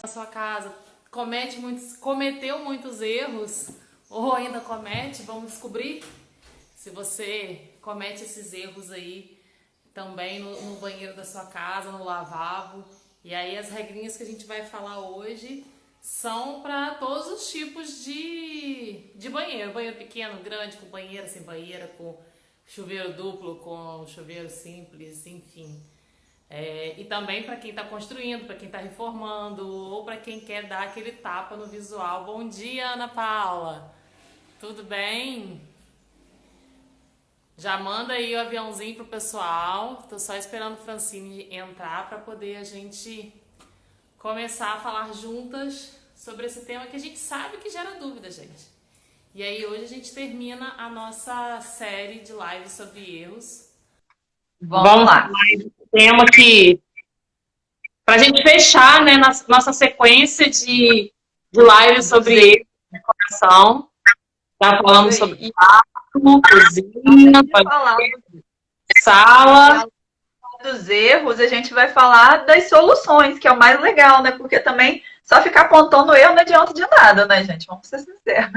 na sua casa cometeu muitos erros ou ainda comete, vamos descobrir se você comete esses erros aí também no banheiro da sua casa, no lavabo. E aí as regrinhas que a gente vai falar hoje são para todos os tipos de banheiro. Banheiro pequeno, grande, com banheira, sem banheira, com chuveiro duplo, com chuveiro simples, enfim. E também para quem está construindo, para quem está reformando ou para quem quer dar aquele tapa no visual. Bom dia, Ana Paula. Tudo bem? Já manda aí o aviãozinho pro pessoal. Tô só esperando o Francine entrar para poder a gente começar a falar juntas sobre esse tema que a gente sabe que gera dúvida, gente. E aí hoje a gente termina a nossa série de lives sobre erros. Vamos lá. Tema que, para a gente fechar, né, nossa sequência de lives sobre erros de decoração. Já falamos sobre quarto, cozinha, sala. Dos erros, a gente vai falar das soluções, que é o mais legal, né? Porque também só ficar apontando erro não adianta de nada, né, gente? Vamos ser sinceros.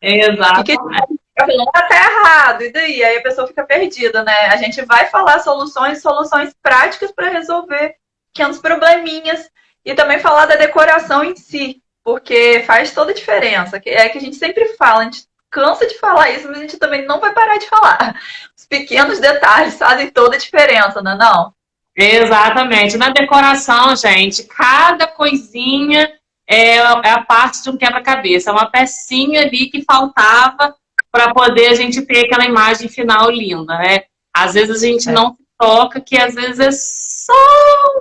Exato. Tá errado, e daí? Aí a pessoa fica perdida, né? A gente vai falar soluções práticas para resolver pequenos probleminhas e também falar da decoração em si, porque faz toda a diferença. É que a gente sempre fala, a gente cansa de falar isso, mas a gente também não vai parar de falar. Os pequenos detalhes fazem toda a diferença, não é não? Exatamente. Na decoração, gente, cada coisinha é a parte de um quebra-cabeça. É uma pecinha ali que faltava para poder a gente ter aquela imagem final linda, né? Às vezes a gente não se toca, que às vezes é só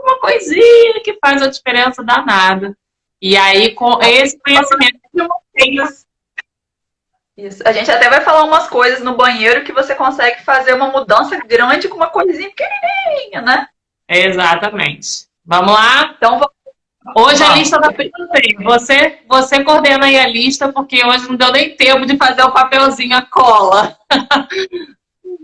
uma coisinha que faz a diferença danada. E aí, com esse conhecimento, isso. A gente até vai falar umas coisas no banheiro que você consegue fazer uma mudança grande com uma coisinha pequenininha, né? Exatamente. Vamos lá? Então, hoje a lista da você coordena aí a lista, porque hoje não deu nem tempo de fazer o papelzinho, a cola.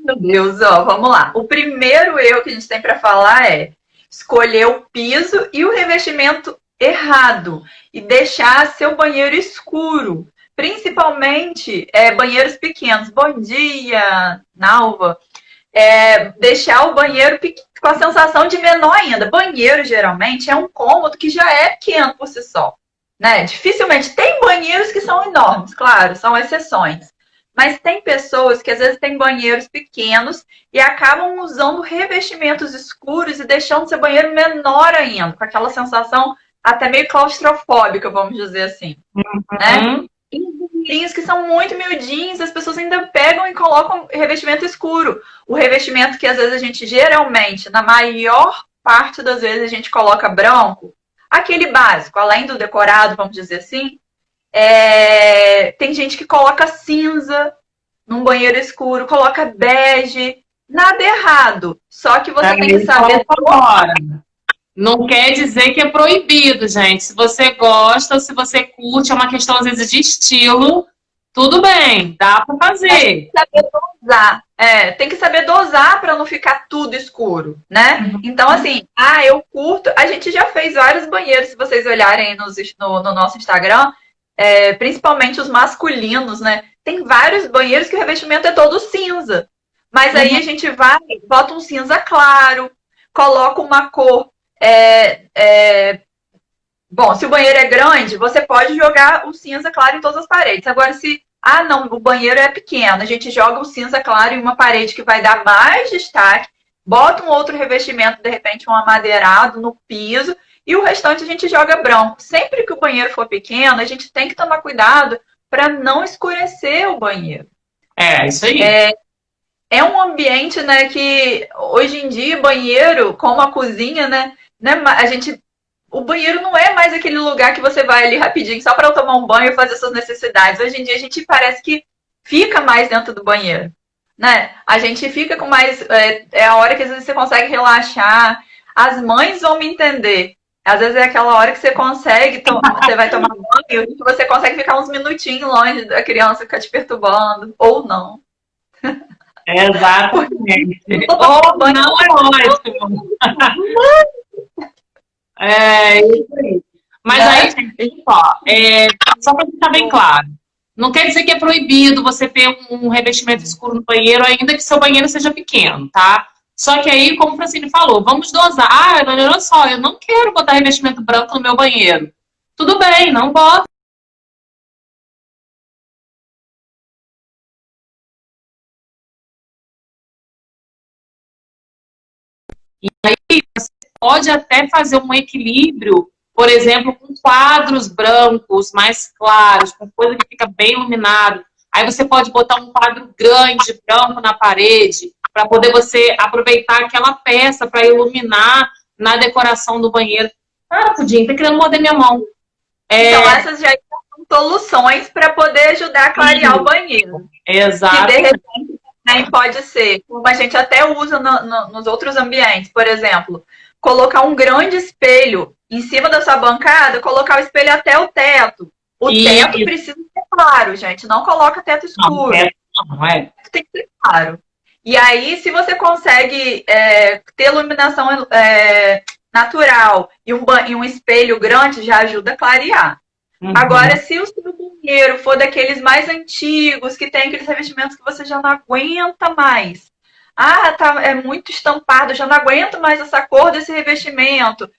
Meu Deus, ó, vamos lá. O primeiro erro que a gente tem para falar é escolher o piso e o revestimento errado e deixar seu banheiro escuro. Principalmente banheiros pequenos. Bom dia, Nalva. Deixar o banheiro com a sensação de menor ainda. Banheiro, geralmente, é um cômodo que já é pequeno por si só. Né? Dificilmente. Tem banheiros que são enormes, claro, são exceções. Mas tem pessoas que às vezes têm banheiros pequenos e acabam usando revestimentos escuros e deixando seu banheiro menor ainda, com aquela sensação até meio claustrofóbica, vamos dizer assim. Né? Que são muito miudinhos, as pessoas ainda pegam e colocam revestimento escuro. O revestimento que às vezes a gente geralmente, na maior parte das vezes, a gente coloca branco, aquele básico, além do decorado, vamos dizer assim, tem gente que coloca cinza num banheiro escuro, coloca bege, nada errado. Só que você tem que saber agora. Não quer dizer que é proibido, gente. Se você gosta, se você curte, é uma questão, às vezes, de estilo, tudo bem, dá para fazer. Tem que saber dosar. Tem que saber dosar para não ficar tudo escuro, né? Então, assim, eu curto. A gente já fez vários banheiros, se vocês olharem no nosso Instagram, principalmente os masculinos, né? Tem vários banheiros que o revestimento é todo cinza. Mas aí a gente vai, bota um cinza claro, coloca uma cor. Bom, se o banheiro é grande, você pode jogar o cinza claro em todas as paredes. Agora, se não, o banheiro é pequeno, a gente joga o cinza claro em uma parede que vai dar mais destaque, bota um outro revestimento, de repente um amadeirado no piso, e o restante a gente joga branco. Sempre que o banheiro for pequeno, a gente tem que tomar cuidado para não escurecer o banheiro. Isso aí. É um ambiente, né, que hoje em dia, banheiro, como a cozinha, né, o banheiro não é mais aquele lugar que você vai ali rapidinho só para tomar um banho e fazer suas necessidades. Hoje em dia a gente parece que fica mais dentro do banheiro, né? A gente fica com mais... É a hora que às vezes você consegue relaxar. As mães vão me entender. Às vezes é aquela hora que você consegue... Você vai tomar banho e você consegue ficar uns minutinhos longe da criança ficar te perturbando. Ou não. Exatamente. Ou não é ótimo. É isso aí. Mas Né? aí, gente, só para ficar bem claro, não quer dizer que é proibido você ter um revestimento escuro no banheiro, ainda que seu banheiro seja pequeno, tá? Só que aí, como o Francine falou, vamos dosar. Ah, olha só, eu não quero botar revestimento branco no meu banheiro. Tudo bem, não bota. E aí você pode até fazer um equilíbrio, por exemplo, com quadros brancos mais claros, com coisa que fica bem iluminado. Aí você pode botar um quadro grande, branco na parede, para poder você aproveitar aquela peça para iluminar na decoração do banheiro. Ah, Pudim, tá querendo morder minha mão. Então, essas já são soluções para poder ajudar a clarear o banheiro. Exato. Que de repente também pode ser, como a gente até usa nos outros ambientes, por exemplo, colocar um grande espelho em cima da sua bancada, colocar o espelho até o teto. O teto precisa ser claro, gente. Não coloca teto escuro. Não, tem que ser claro. E aí, se você consegue ter iluminação natural e um espelho grande, já ajuda a clarear. Uhum. Agora, se o seu banheiro for daqueles mais antigos, que tem aqueles revestimentos que você já não aguenta mais. Ah, é muito estampado, já não aguento mais essa cor desse revestimento.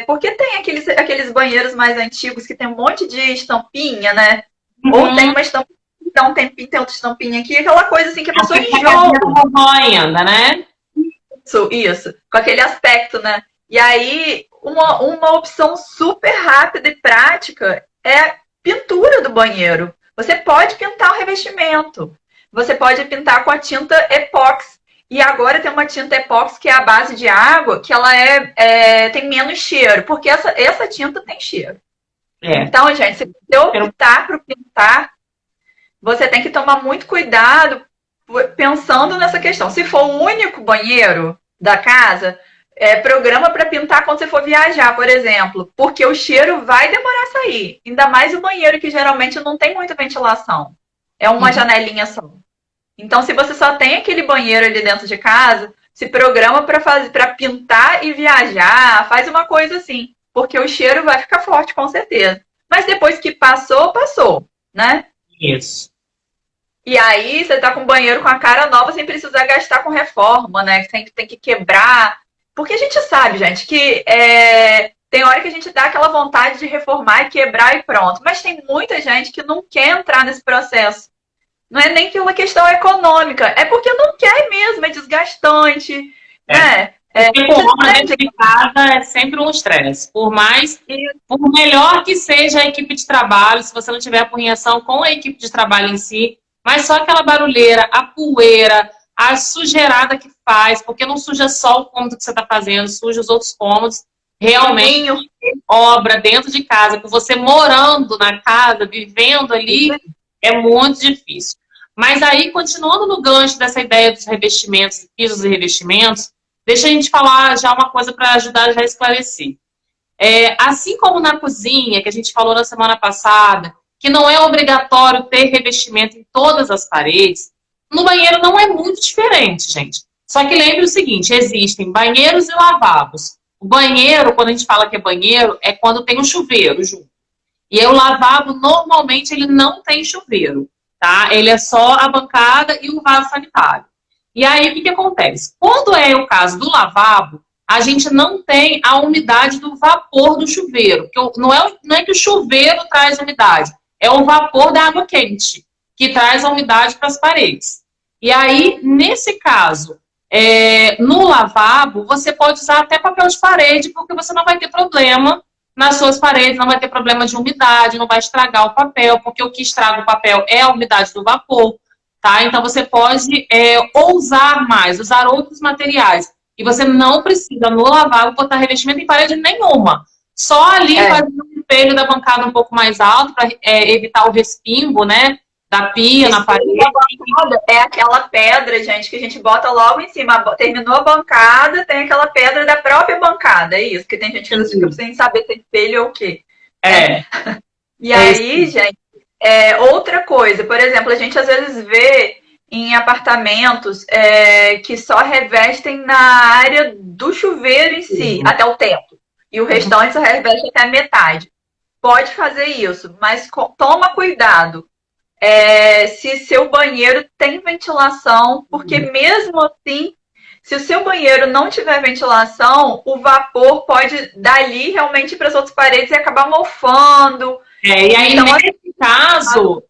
Porque tem aqueles banheiros mais antigos que tem um monte de estampinha, né? Uhum. Ou tem uma estampinha, dá um tempinho, tem outra estampinha aqui, aquela coisa assim que a pessoa enjoa. Ainda, né? Isso, com aquele aspecto, né? E aí, uma opção super rápida e prática é pintura do banheiro. Você pode pintar o revestimento. Você pode pintar com a tinta epóxi. E agora tem uma tinta epóxi que é a base de água, que ela tem menos cheiro, porque essa tinta tem cheiro. Então, gente, se você optar por pintar, você tem que tomar muito cuidado pensando nessa questão. Se for o único banheiro da casa, programa para pintar quando você for viajar, por exemplo, porque o cheiro vai demorar a sair. Ainda mais o banheiro que geralmente não tem muita ventilação. É uma janelinha só. Então, se você só tem aquele banheiro ali dentro de casa, se programa para pintar e viajar, faz uma coisa assim, porque o cheiro vai ficar forte, com certeza. Mas depois que passou, né? Isso. E aí, você tá com o banheiro com a cara nova sem precisar gastar com reforma, né? Tem que quebrar. Porque a gente sabe, gente, que tem hora que a gente dá aquela vontade de reformar e quebrar e pronto. Mas tem muita gente que não quer entrar nesse processo. Não é nem pela questão econômica, é porque não quer mesmo, é desgastante, né? Porque com obra dentro de casa é sempre um estresse. Por melhor que seja a equipe de trabalho, se você não tiver apunhação com a equipe de trabalho em si, mas só aquela barulheira, a poeira, a sujeirada que faz, porque não suja só o cômodo que você está fazendo, suja os outros cômodos. Realmente, obra dentro de casa, com você morando na casa, vivendo ali, é muito difícil. Mas aí, continuando no gancho dessa ideia dos revestimentos, pisos e revestimentos, deixa a gente falar já uma coisa para ajudar já a esclarecer. Assim como na cozinha, que a gente falou na semana passada, que não é obrigatório ter revestimento em todas as paredes, no banheiro não é muito diferente, gente. Só que lembre o seguinte, existem banheiros e lavabos. O banheiro, quando a gente fala que é banheiro, é quando tem um chuveiro junto. E o lavabo, normalmente, ele não tem chuveiro, tá? Ele é só a bancada e o vaso sanitário. E aí, o que acontece? Quando é o caso do lavabo, a gente não tem a umidade do vapor do chuveiro. Porque não é que o chuveiro traz umidade, é o vapor da água quente que traz a umidade para as paredes. E aí, nesse caso, no lavabo, você pode usar até papel de parede, porque você não vai ter problema nas suas paredes, não vai ter problema de umidade, não vai estragar o papel, porque o que estraga o papel é a umidade do vapor, tá? Então, você pode ousar mais, usar outros materiais. E você não precisa, no lavabo, botar revestimento em parede nenhuma. Só ali fazer um espelho da bancada um pouco mais alto, para evitar o respingo, né? Da pia na parede. É aquela pedra, gente, que a gente bota logo em cima. Terminou a bancada, tem aquela pedra da própria bancada. É isso, que tem gente que fica sem saber se é espelho ou o quê. E aí, gente, outra coisa, por exemplo, a gente às vezes vê em apartamentos que só revestem na área do chuveiro em si, até o teto. e o restante você reveste até a metade. Pode fazer isso, mas toma cuidado. Se seu banheiro tem ventilação, porque mesmo assim, se o seu banheiro não tiver ventilação, o vapor pode dali realmente para as outras paredes e acabar mofando. E aí, então, nesse caso,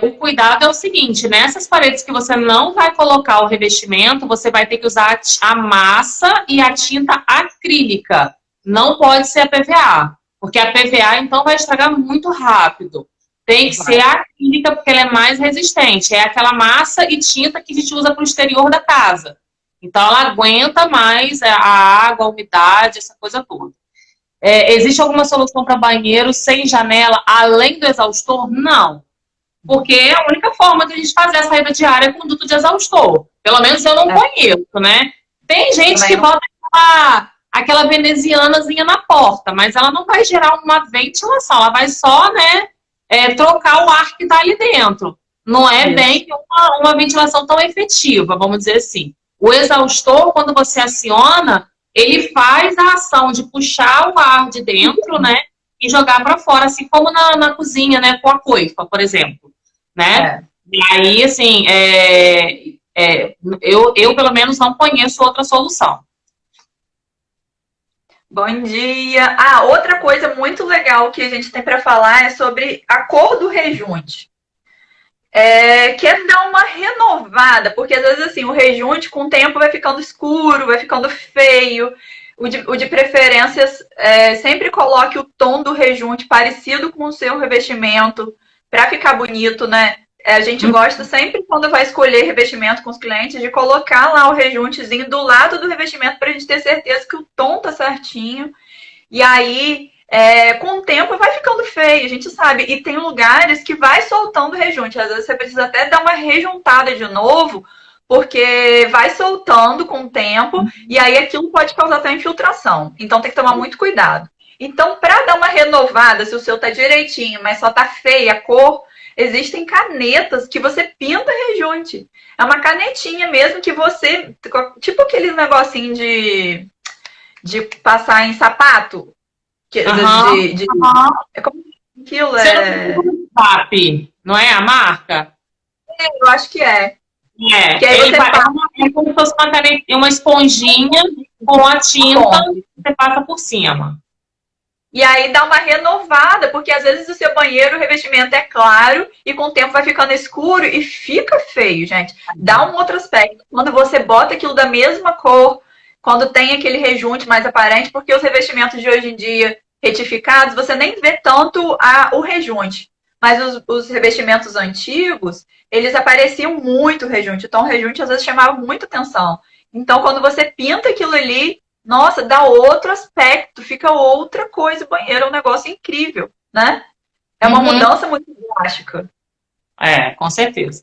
o cuidado é o seguinte, nessas paredes que você não vai colocar o revestimento, você vai ter que usar a massa e a tinta acrílica. Não pode ser a PVA, porque a PVA, então, vai estragar muito rápido. Tem que ser a acrílica, porque ela é mais resistente. É aquela massa e tinta que a gente usa para o exterior da casa. Então, ela aguenta mais a água, a umidade, essa coisa toda. Existe alguma solução para banheiro sem janela, além do exaustor? Não. Porque é a única forma de a gente fazer a saída de ar é com duto de exaustor. Pelo menos eu não conheço, né? Tem gente que bota aquela venezianazinha na porta, mas ela não vai gerar uma ventilação. Ela vai só, né, trocar o ar que está ali dentro. Não é bem uma ventilação tão efetiva, vamos dizer assim. O exaustor, quando você aciona, ele faz a ação de puxar o ar de dentro, né, e jogar para fora, assim como na cozinha, né, com a coifa, por exemplo, né? E aí, assim, eu pelo menos não conheço outra solução. Bom dia! Outra coisa muito legal que a gente tem para falar é sobre a cor do rejunte. Quer dar uma renovada, porque às vezes assim, o rejunte com o tempo vai ficando escuro, vai ficando feio. O de preferência, sempre coloque o tom do rejunte parecido com o seu revestimento, para ficar bonito, né? A gente gosta sempre, quando vai escolher revestimento com os clientes, de colocar lá o rejuntezinho do lado do revestimento para a gente ter certeza que o tom tá certinho. E aí, com o tempo, vai ficando feio, a gente sabe. E tem lugares que vai soltando rejunte. Às vezes você precisa até dar uma rejuntada de novo, porque vai soltando com o tempo, e aí aquilo pode causar até infiltração. Então tem que tomar muito cuidado. Então, para dar uma renovada, se o seu tá direitinho, mas só tá feia a cor, existem canetas que você pinta rejunte. É uma canetinha mesmo que você... Tipo aquele negocinho de passar em sapato. É como aquilo, não é a marca? Eu acho que é. Que aí é como se fosse uma esponjinha com a tinta que você passa por cima. E aí dá uma renovada, porque às vezes o seu banheiro, o revestimento é claro e com o tempo vai ficando escuro e fica feio, gente. Dá um outro aspecto. Quando você bota aquilo da mesma cor, quando tem aquele rejunte mais aparente, porque os revestimentos de hoje em dia retificados, você nem vê tanto o rejunte. Mas os revestimentos antigos, eles apareciam muito rejunte. Então o rejunte às vezes chamava muita atenção. Então quando você pinta aquilo ali, nossa, dá outro aspecto, fica outra coisa. O banheiro é um negócio incrível, né? É uma mudança muito drástica. Com certeza.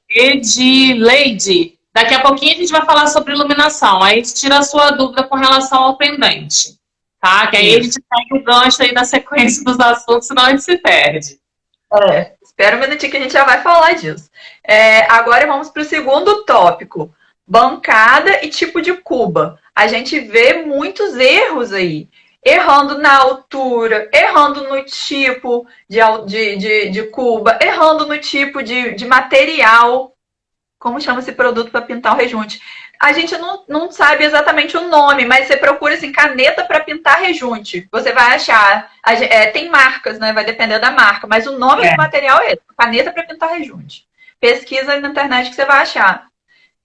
Edileide, daqui a pouquinho a gente vai falar sobre iluminação. Aí tira a sua dúvida com relação ao pendente, tá? Que aí a gente segue o gancho aí na sequência dos assuntos, senão a gente se perde. Espera um minutinho que a gente já vai falar disso. Agora vamos para o segundo tópico. Bancada e tipo de cuba. A gente vê muitos erros aí. Errando na altura, errando no tipo de cuba, errando no tipo de material. Como chama esse produto para pintar o rejunte? A gente não sabe exatamente o nome, mas você procura assim, caneta para pintar rejunte. Você vai achar. Tem marcas, né? Vai depender da marca, mas o nome do material é caneta para pintar rejunte. Pesquisa aí na internet que você vai achar.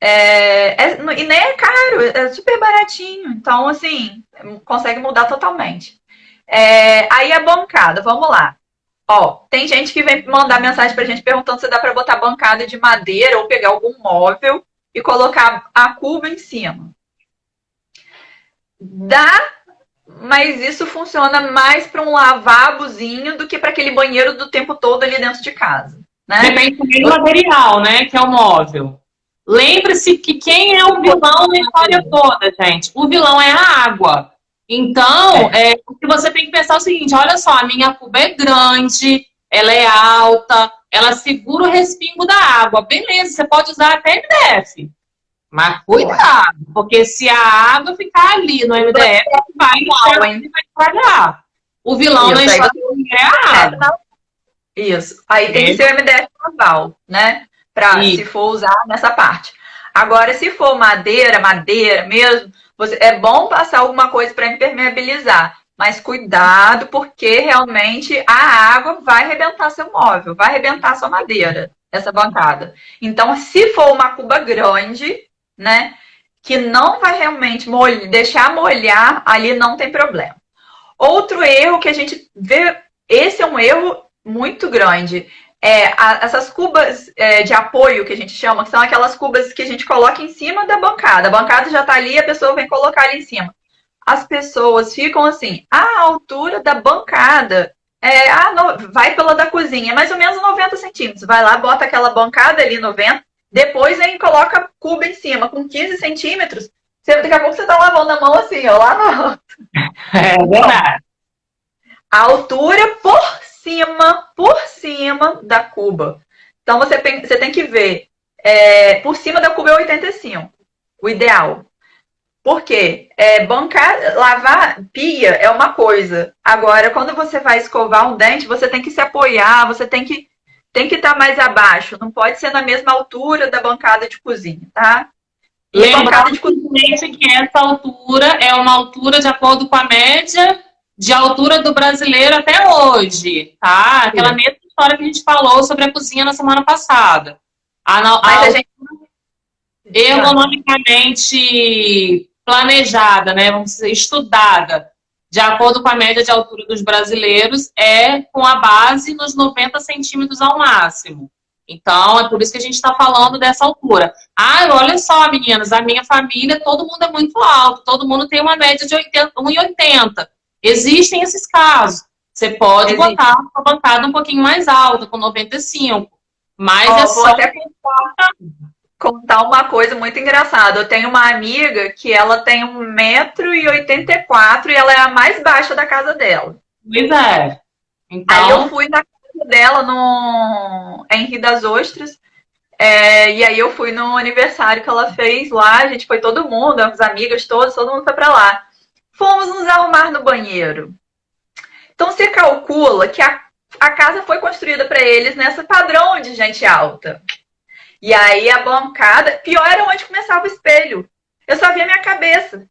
E nem é caro, é super baratinho. Então, assim, consegue mudar totalmente. Aí a bancada, vamos lá. Tem gente que vem mandar mensagem pra gente perguntando se dá pra botar bancada de madeira ou pegar algum móvel e colocar a cuba em cima. Dá, mas isso funciona mais para um lavabozinho do que para aquele banheiro do tempo todo ali dentro de casa, né? Depende do material, né, que é o móvel. Lembre-se que quem é o vilão na história toda, gente? O vilão é a água. Então, o que você tem que pensar é o seguinte, olha só, a minha cuba é grande, ela é alta, ela segura o respingo da água. Beleza, você pode usar até MDF. Mas cuidado, porque se a água ficar ali no MDF, vai estragar. O vilão na história é a água. Isso. Aí tem que ser o MDF naval, né? Pra, se for usar nessa parte. Agora, se for madeira mesmo, é bom passar alguma coisa para impermeabilizar. Mas cuidado, porque realmente a água vai arrebentar seu móvel, vai arrebentar sua madeira, essa bancada. Então, se for uma cuba grande, né, que não vai realmente deixar molhar, ali não tem problema. Outro erro que a gente vê, esse é um erro muito grande, essas cubas de apoio que a gente chama, que são aquelas cubas que a gente coloca em cima da bancada. A bancada já está ali, a pessoa vem colocar ali em cima. As pessoas ficam assim, a altura da bancada vai pela da cozinha, mais ou menos 90 centímetros. Vai lá, bota aquela bancada ali 90, depois vem e coloca a cuba em cima, com 15 centímetros. Daqui a pouco você tá lavando a mão assim, ó, lá no alto. É verdade. A altura por cima da cuba. Então você tem que ver, por cima da cuba é 85, o ideal. Por quê? Lavar pia é uma coisa. Agora, quando você vai escovar um dente, você tem que se apoiar, você tem que estar mais abaixo. Não pode ser na mesma altura da bancada de cozinha, tá? Lembrando que essa altura é uma altura de acordo com a média de altura do brasileiro até hoje, tá? Aquela mesma história que a gente falou sobre a cozinha na semana passada. A gente ergonomicamente planejada, né? Vamos dizer, estudada, de acordo com a média de altura dos brasileiros, com a base nos 90 centímetros ao máximo. Então, é por isso que a gente está falando dessa altura. Olha só, meninas, a minha família, todo mundo é muito alto, todo mundo tem uma média de 1,80. Existem esses casos. Você pode botar uma bancada um pouquinho mais alta, com 95. Mas vou até contar uma coisa muito engraçada. Eu tenho uma amiga que ela tem 1,84 m e ela é a mais baixa da casa dela. Pois é. Então... Aí eu fui na casa dela em Rio das Ostras. E aí eu fui no aniversário que ela fez lá. A gente foi todo mundo, as amigas todas, todo mundo foi pra lá. Fomos nos arrumar no banheiro. Então você calcula que a casa foi construída para eles nesse padrão de gente alta. E aí a bancada... Pior era onde começava o espelho. Eu só via a minha cabeça.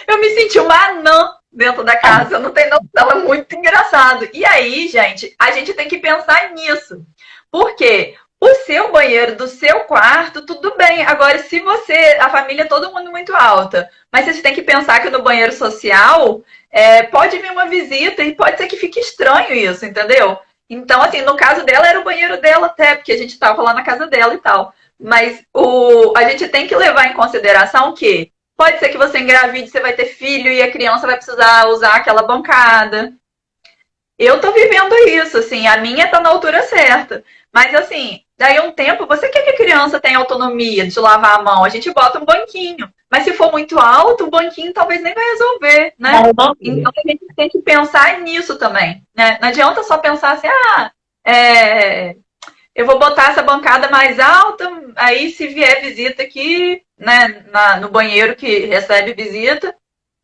Eu me senti uma anã dentro da casa. Eu não tenho noção, é muito engraçado. E aí, gente, a gente tem que pensar nisso. Por quê? O seu banheiro do seu quarto, tudo bem. Agora, se a família, todo mundo muito alta, mas você tem que pensar que no banheiro social pode vir uma visita e pode ser que fique estranho isso, entendeu? Então, assim, no caso dela, era o banheiro dela até, porque a gente estava lá na casa dela e tal. Mas a gente tem que levar em consideração que pode ser que você engravide, você vai ter filho e a criança vai precisar usar aquela bancada. Eu tô vivendo isso, assim, a minha tá na altura certa. Mas, assim, daí um tempo, você quer que a criança tenha autonomia de lavar a mão? A gente bota um banquinho. Mas se for muito alto, o banquinho talvez nem vai resolver, né? Então a gente tem que pensar nisso também, né? Não adianta só pensar assim, eu vou botar essa bancada mais alta, aí se vier visita aqui, né, no banheiro que recebe visita,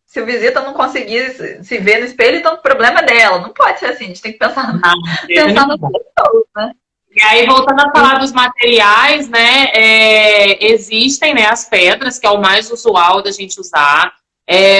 se a visita não conseguir se ver no espelho, então o problema é dela. Não pode ser assim, a gente tem que pensar nas pessoas, né? E aí, voltando a falar dos materiais, né, existem, né, as pedras, que é o mais usual da gente usar.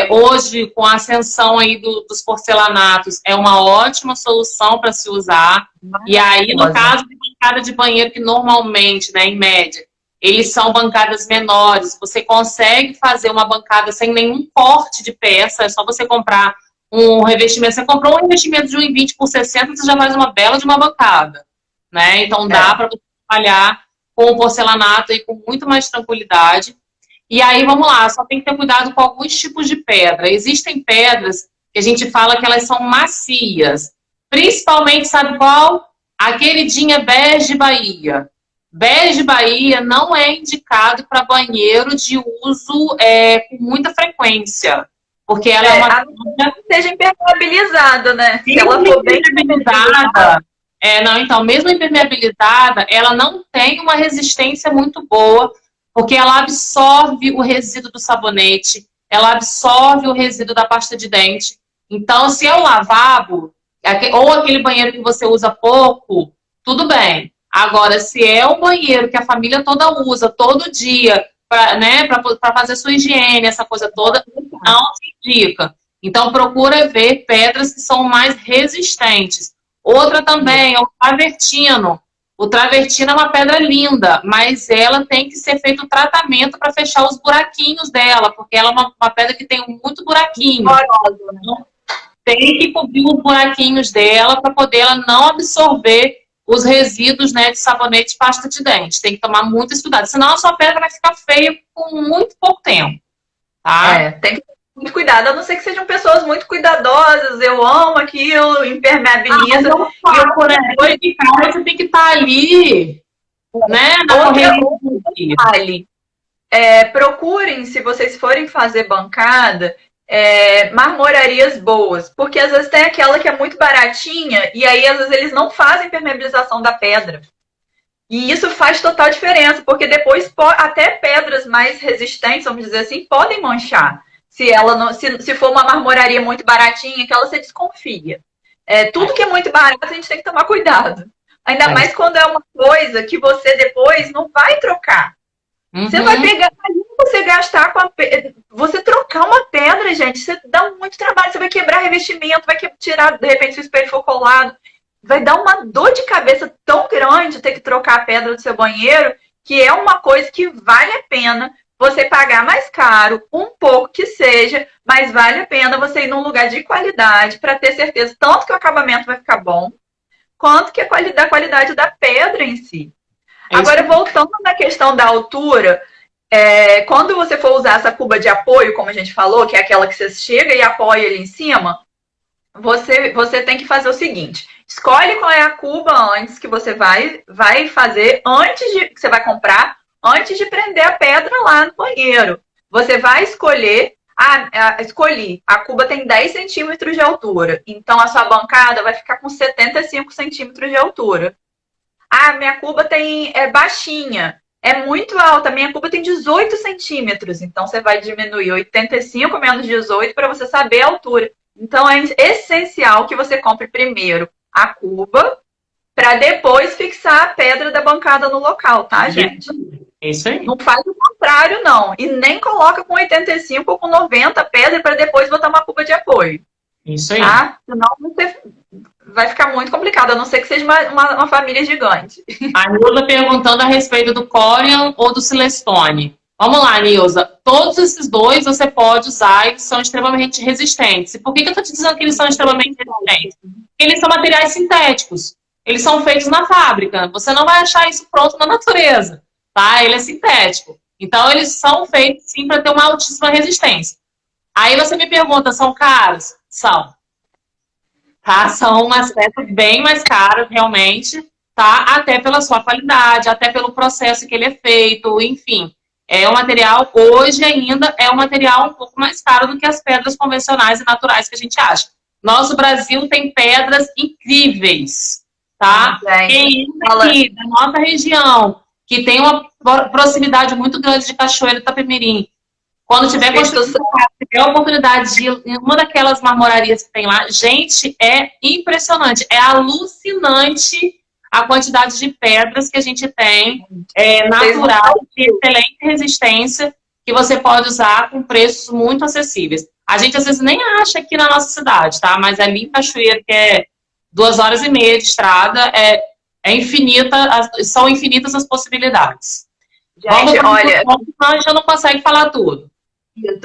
Hoje, com a ascensão aí dos porcelanatos, é uma ótima solução para se usar. E aí, no caso de bancada de banheiro, que normalmente, né, em média, eles são bancadas menores, você consegue fazer uma bancada sem nenhum corte de peça, é só você comprar um revestimento. Você comprou um revestimento de 1,20 por 60, você já faz uma bela de uma bancada, né? Então dá para você trabalhar com o porcelanato aí com muito mais tranquilidade. E aí, vamos lá, só tem que ter cuidado com alguns tipos de pedra. Existem pedras que a gente fala que elas são macias. Principalmente, sabe qual? A queridinha bege Bahia. Bege Bahia não é indicado para banheiro de uso com muita frequência. Porque ela é uma pedra... seja impermeabilizada, né? Se ela for bem impermeabilizada, Não, então, mesmo impermeabilizada, ela não tem uma resistência muito boa, porque ela absorve o resíduo do sabonete, ela absorve o resíduo da pasta de dente. Então, se é o lavabo, ou aquele banheiro que você usa pouco, tudo bem. Agora, se é o banheiro que a família toda usa, todo dia, para fazer sua higiene, essa coisa toda, não se indica. Então, procura ver pedras que são mais resistentes. Outra também é o travertino. O travertino é uma pedra linda, mas ela tem que ser feito um tratamento para fechar os buraquinhos dela, porque ela é uma pedra que tem muito buraquinho. Então, tem que cobrir os buraquinhos dela para poder ela não absorver os resíduos, né, de sabonete e pasta de dente. Tem que tomar muito esse cuidado, senão a sua pedra vai ficar feia com muito pouco tempo. Tá? Tem que ter muito cuidado, a não ser que sejam pessoas muito cuidadosas, eu amo aquilo, impermeabiliza. Depois de casa, você tem que estar ali, né, procurem, se vocês forem fazer bancada, marmorarias boas, porque às vezes tem aquela que é muito baratinha e aí às vezes eles não fazem impermeabilização da pedra. E isso faz total diferença, porque depois até pedras mais resistentes, vamos dizer assim, podem manchar. Se for uma marmoraria muito baratinha, que ela se desconfia. Tudo que é muito barato, a gente tem que tomar cuidado. Ainda mais quando é uma coisa que você depois não vai trocar. Você vai pegar, você gastar você trocar uma pedra, gente, você dá muito trabalho, você vai quebrar revestimento, vai tirar, de repente, se o espelho for colado, vai dar uma dor de cabeça tão grande ter que trocar a pedra do seu banheiro, que é uma coisa que vale a pena você pagar mais caro, um pouco que seja, mas vale a pena você ir num lugar de qualidade para ter certeza tanto que o acabamento vai ficar bom, quanto que a qualidade da pedra em si. Agora, voltando na questão da altura, quando você for usar essa cuba de apoio, como a gente falou, que é aquela que você chega e apoia ali em cima, você tem que fazer o seguinte: escolhe qual é a cuba antes que você vai fazer, que você vai comprar, antes de prender a pedra lá no banheiro. Você vai escolher, escolhi, a cuba tem 10 centímetros de altura, então a sua bancada vai ficar com 75 centímetros de altura. Minha cuba é baixinha, é muito alta, minha cuba tem 18 centímetros, então você vai diminuir 85 menos 18 para você saber a altura. Então é essencial que você compre primeiro a cuba, para depois fixar a pedra da bancada no local, tá, gente? É isso aí. Não faz o contrário, não. E nem coloca com 85 ou com 90 pedra para depois botar uma cuba de apoio. Isso aí. Tá? Senão você vai ficar muito complicado, a não ser que seja uma família gigante. A Nilza perguntando a respeito do Corian ou do Silestone. Vamos lá, Nilza. Todos esses dois você pode usar e são extremamente resistentes. E por que eu estou te dizendo que eles são extremamente resistentes? Porque eles são materiais sintéticos. Eles são feitos na fábrica. Você não vai achar isso pronto na natureza. Tá? Ele é sintético. Então, eles são feitos, sim, para ter uma altíssima resistência. Aí você me pergunta, são caros? São. Tá? São umas peças bem mais caras, realmente, tá? Até pela sua qualidade, até pelo processo que ele é feito, enfim. É um material, hoje ainda, é um material um pouco mais caro do que as pedras convencionais e naturais que a gente acha. Nosso Brasil tem pedras incríveis, tá? Quem aqui da nossa região, que tem uma proximidade muito grande de Cachoeiro do Itapemirim, quando tiver a oportunidade de ir em uma daquelas marmorarias que tem lá, gente, é impressionante, é alucinante a quantidade de pedras que a gente tem, natural, de excelente resistência, que você pode usar com preços muito acessíveis. A gente às vezes nem acha aqui na nossa cidade, tá? Mas ali em Cachoeiro, que é 2 horas e meia de estrada, são infinitas as possibilidades. Gente, olha, a gente não consegue falar tudo.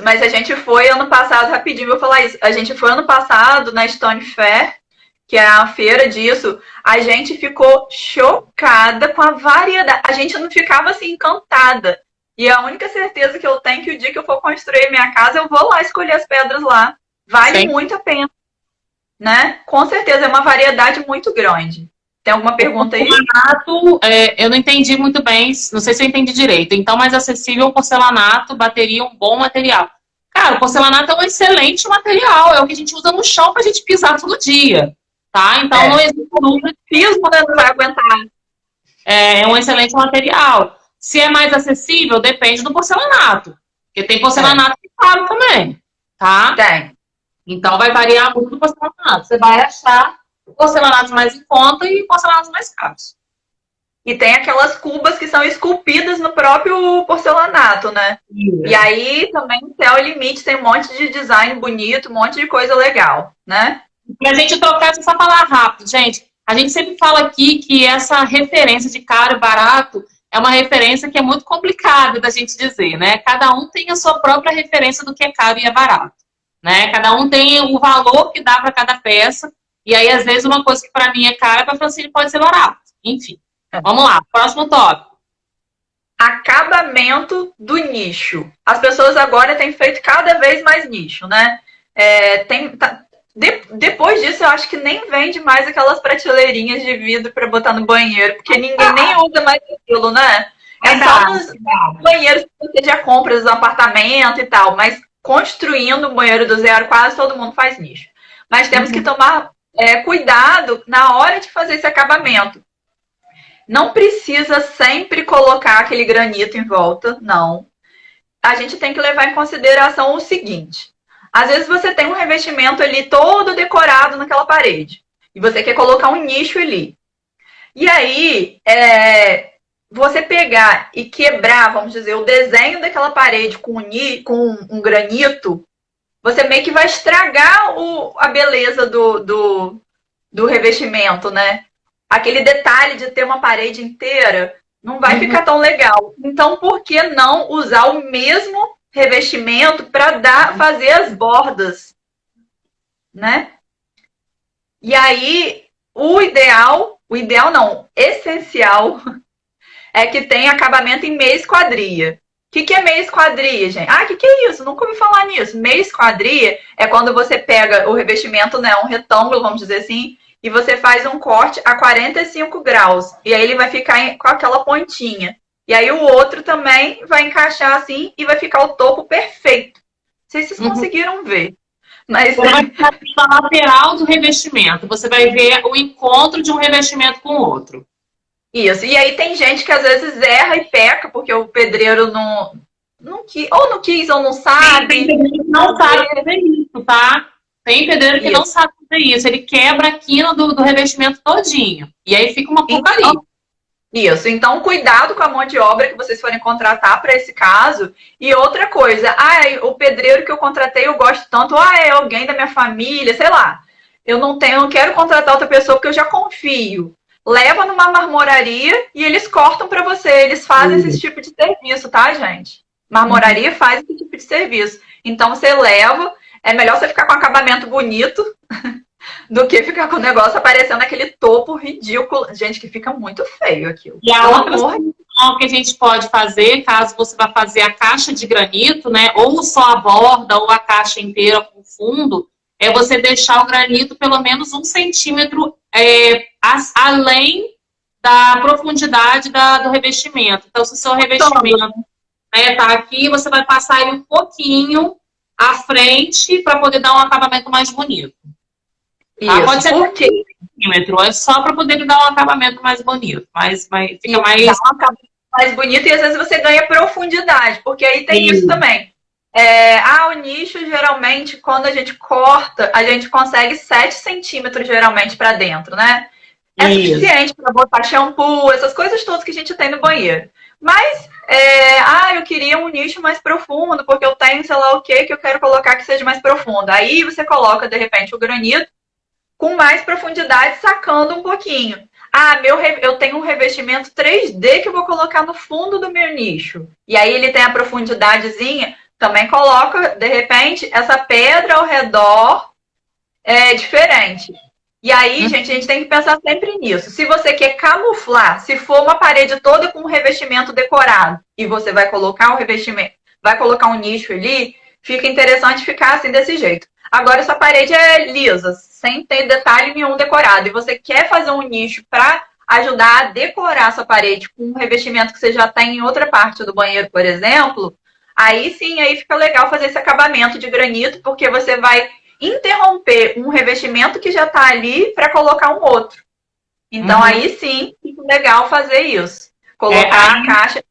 Mas a gente foi ano passado, rapidinho vou falar isso, a gente foi ano passado na Stone Fair, que é a feira disso, a gente ficou chocada com a variedade, a gente não ficava assim encantada. E a única certeza que eu tenho é que o dia que eu for construir minha casa, eu vou lá escolher as pedras lá. Vale muito a pena, né? Com certeza, é uma variedade muito grande. Tem alguma pergunta aí? Porcelanato, eu não entendi muito bem, não sei se eu entendi direito. Então, mais acessível o porcelanato, bateria um bom material. Cara, o porcelanato é um excelente material, é o que a gente usa no chão pra gente pisar todo dia. tá? Então não existe dúvida que Piso não vai aguentar. é um excelente material. Se é mais acessível, depende do porcelanato. Porque tem porcelanato que é caro também, tá? Tem. Então vai variar muito do porcelanato. Você vai achar porcelanatos mais em conta e porcelanatos mais caros. E tem aquelas cubas que são esculpidas no próprio porcelanato, né? E aí também no Céu é Limite tem um monte de design bonito, um monte de coisa legal, né? Pra gente trocar, deixa eu só falar rápido, gente. A gente sempre fala aqui que essa referência de caro e barato é uma referência que é muito complicada da gente dizer, né? Cada um tem a sua própria referência do que é caro e é barato, né? Cada um tem o valor que dá para cada peça. E aí, às vezes, uma coisa que para mim é cara, para a Francine pode ser barato. Enfim. Vamos lá, próximo tópico. Acabamento do nicho. As pessoas agora têm feito cada vez mais nicho, né? Depois disso, eu acho que nem vende mais aquelas prateleirinhas de vidro para botar no banheiro, porque ninguém nem usa mais aquilo, né? É só nos banheiros que você já compra nos apartamentos e tal, mas construindo um banheiro do zero, quase todo mundo faz nicho. Mas temos que tomar cuidado na hora de fazer esse acabamento. Não precisa sempre colocar aquele granito em volta, não. A gente tem que levar em consideração o seguinte. Às vezes você tem um revestimento ali todo decorado naquela parede. E você quer colocar um nicho ali. E aí, você pegar e quebrar, vamos dizer, o desenho daquela parede com um granito, você meio que vai estragar a beleza do revestimento, né? Aquele detalhe de ter uma parede inteira não vai ficar tão legal. Então, por que não usar o mesmo revestimento para fazer as bordas, né? E aí, essencial é que tenha acabamento em meia esquadria. O que é meia esquadria, gente? Ah, o que é isso? Nunca ouvi falar nisso. Meia esquadria é quando você pega o revestimento, né, um retângulo, vamos dizer assim, e você faz um corte a 45 graus. E aí ele vai ficar com aquela pontinha. E aí o outro também vai encaixar assim e vai ficar o topo perfeito. Não sei se vocês conseguiram ver. Mas você vai ficar na lateral do revestimento. Você vai ver o encontro de um revestimento com o outro. Isso. E aí tem gente que às vezes erra e peca, porque o pedreiro não quis, ou não sabe. Tem pedreiro que não sabe fazer isso, tá? Tem pedreiro que não sabe fazer isso. Ele quebra a quina do revestimento todinho. E aí fica uma porcaria. Isso. Então, cuidado com a mão de obra que vocês forem contratar para esse caso. E outra coisa, o pedreiro que eu contratei eu gosto tanto, é alguém da minha família, sei lá. Eu não quero contratar outra pessoa porque eu já confio. Leva numa marmoraria e eles cortam para você. Eles fazem esse tipo de serviço, tá, gente? Marmoraria faz esse tipo de serviço. Então, você leva. É melhor você ficar com acabamento bonito do que ficar com o negócio aparecendo aquele topo ridículo. Gente, que fica muito feio aquilo. E a outra solução que a gente pode fazer, caso você vá fazer a caixa de granito, né? Ou só a borda, ou a caixa inteira com fundo, é você deixar o granito pelo menos 1 centímetro além da profundidade do revestimento. Então, se o seu revestimento tá aqui, você vai passar ele um pouquinho à frente para poder dar um acabamento mais bonito. Tá? Pode ser por quê? É só para poder dar um acabamento mais bonito. Fica mais... Dá um acabamento mais bonito e às vezes você ganha profundidade, porque aí tem isso também. O nicho, geralmente, quando a gente corta, a gente consegue 7 centímetros, geralmente, para dentro, né? É suficiente para botar shampoo, essas coisas todas que a gente tem no banheiro. Mas, eu queria um nicho mais profundo, porque eu tenho, sei lá o que eu quero colocar que seja mais profundo. Aí você coloca, de repente, o granito com mais profundidade, sacando um pouquinho. Eu tenho um revestimento 3D que eu vou colocar no fundo do meu nicho. E aí ele tem a profundidadezinha, também coloca, de repente, essa pedra ao redor diferente. E aí, gente, a gente tem que pensar sempre nisso. Se você quer camuflar, se for uma parede toda com um revestimento decorado e você vai colocar um revestimento, vai colocar um nicho ali, fica interessante ficar assim desse jeito. Agora, essa parede é lisa, sem ter detalhe nenhum decorado, e você quer fazer um nicho para ajudar a decorar essa parede com um revestimento que você já tem em outra parte do banheiro, por exemplo, aí sim, aí fica legal fazer esse acabamento de granito, porque você vai interromper um revestimento que já está ali para colocar um outro. Então, aí sim, fica legal fazer isso. Colocar a caixa.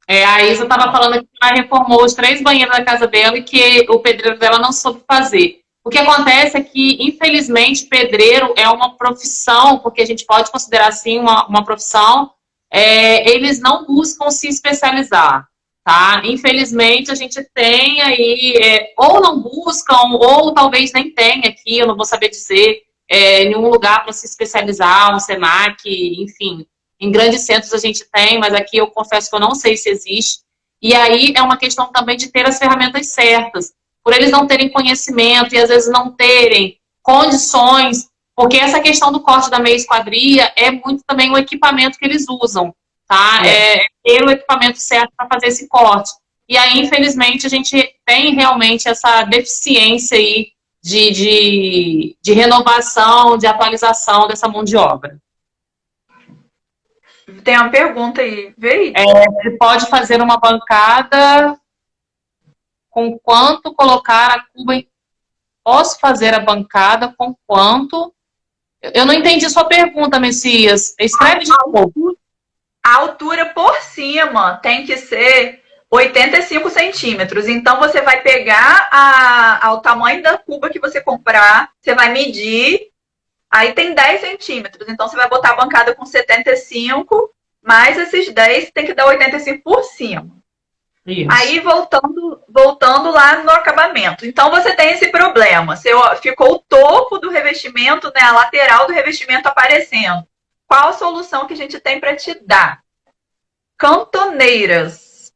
A Isa estava falando que ela reformou os 3 banheiros da casa dela e que o pedreiro dela não soube fazer. O que acontece é que, infelizmente, pedreiro é uma profissão, porque a gente pode considerar assim uma profissão, eles não buscam se especializar, tá? Infelizmente, a gente tem aí, ou não buscam, ou talvez nem tenha aqui, eu não vou saber dizer, nenhum lugar para se especializar, um Senac, enfim. Em grandes centros a gente tem, mas aqui eu confesso que eu não sei se existe. E aí é uma questão também de ter as ferramentas certas. Por eles não terem conhecimento e às vezes não terem condições, porque essa questão do corte da meia esquadria é muito também o equipamento que eles usam, tá? Ter o equipamento certo para fazer esse corte. E aí, infelizmente, a gente tem realmente essa deficiência aí de renovação, de atualização dessa mão de obra. Tem uma pergunta aí, vê aí. Você pode fazer uma bancada com quanto colocar a cuba em... Posso fazer a bancada com quanto? Eu não entendi sua pergunta, Messias. Escreve de novo. A altura por cima tem que ser 85 centímetros. Então, você vai pegar ao tamanho da cuba que você comprar, você vai medir, aí tem 10 centímetros. Então, você vai botar a bancada com 75, mais esses 10 tem que dar 85 por cima. Isso. Aí, voltando lá no acabamento. Então, você tem esse problema. Ficou o topo do revestimento, né, a lateral do revestimento aparecendo. Qual a solução que a gente tem para te dar? Cantoneiras.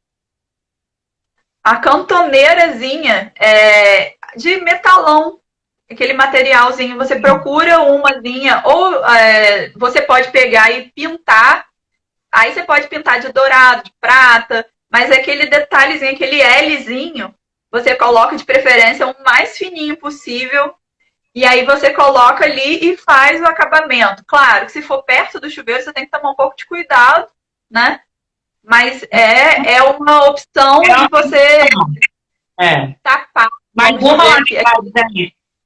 A cantoneirazinha é de metalão. Aquele materialzinho, você procura uma linha, ou você pode pegar e pintar. Aí você pode pintar de dourado, de prata, mas aquele detalhezinho, aquele Lzinho, você coloca de preferência o mais fininho possível. E aí você coloca ali e faz o acabamento. Claro que se for perto do chuveiro, você tem que tomar um pouco de cuidado, né? Mas é uma opção de você tapar. Mas vamos lá,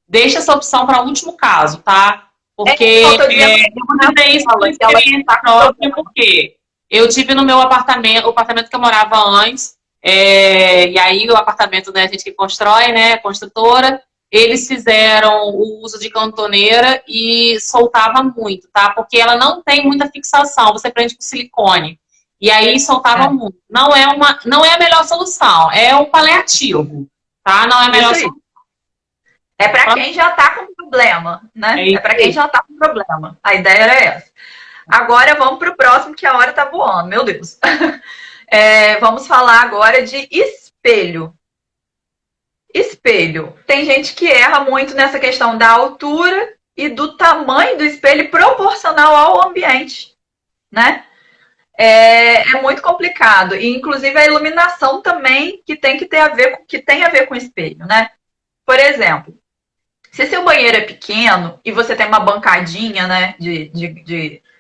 deixa essa opção para o último caso, tá? Porque eu vou dizer isso por experiência própria, porque eu tive no meu apartamento, o apartamento que eu morava antes, e aí o apartamento, né, a gente que constrói, né, construtora, eles fizeram o uso de cantoneira e soltava muito, tá? Porque ela não tem muita fixação, você prende com silicone. E aí soltava muito. Não é a melhor solução, é um paliativo, tá? Não é a melhor solução. É para quem já tá com problema, né? É para quem já tá com problema. A ideia era essa. Agora vamos pro próximo, que a hora tá voando, meu Deus. Vamos falar agora de espelho. Espelho. Tem gente que erra muito nessa questão da altura e do tamanho do espelho proporcional ao ambiente, né? É muito complicado. E, inclusive, a iluminação também que tem a ver com o espelho, né? Por exemplo, se seu banheiro é pequeno e você tem uma bancadinha, né?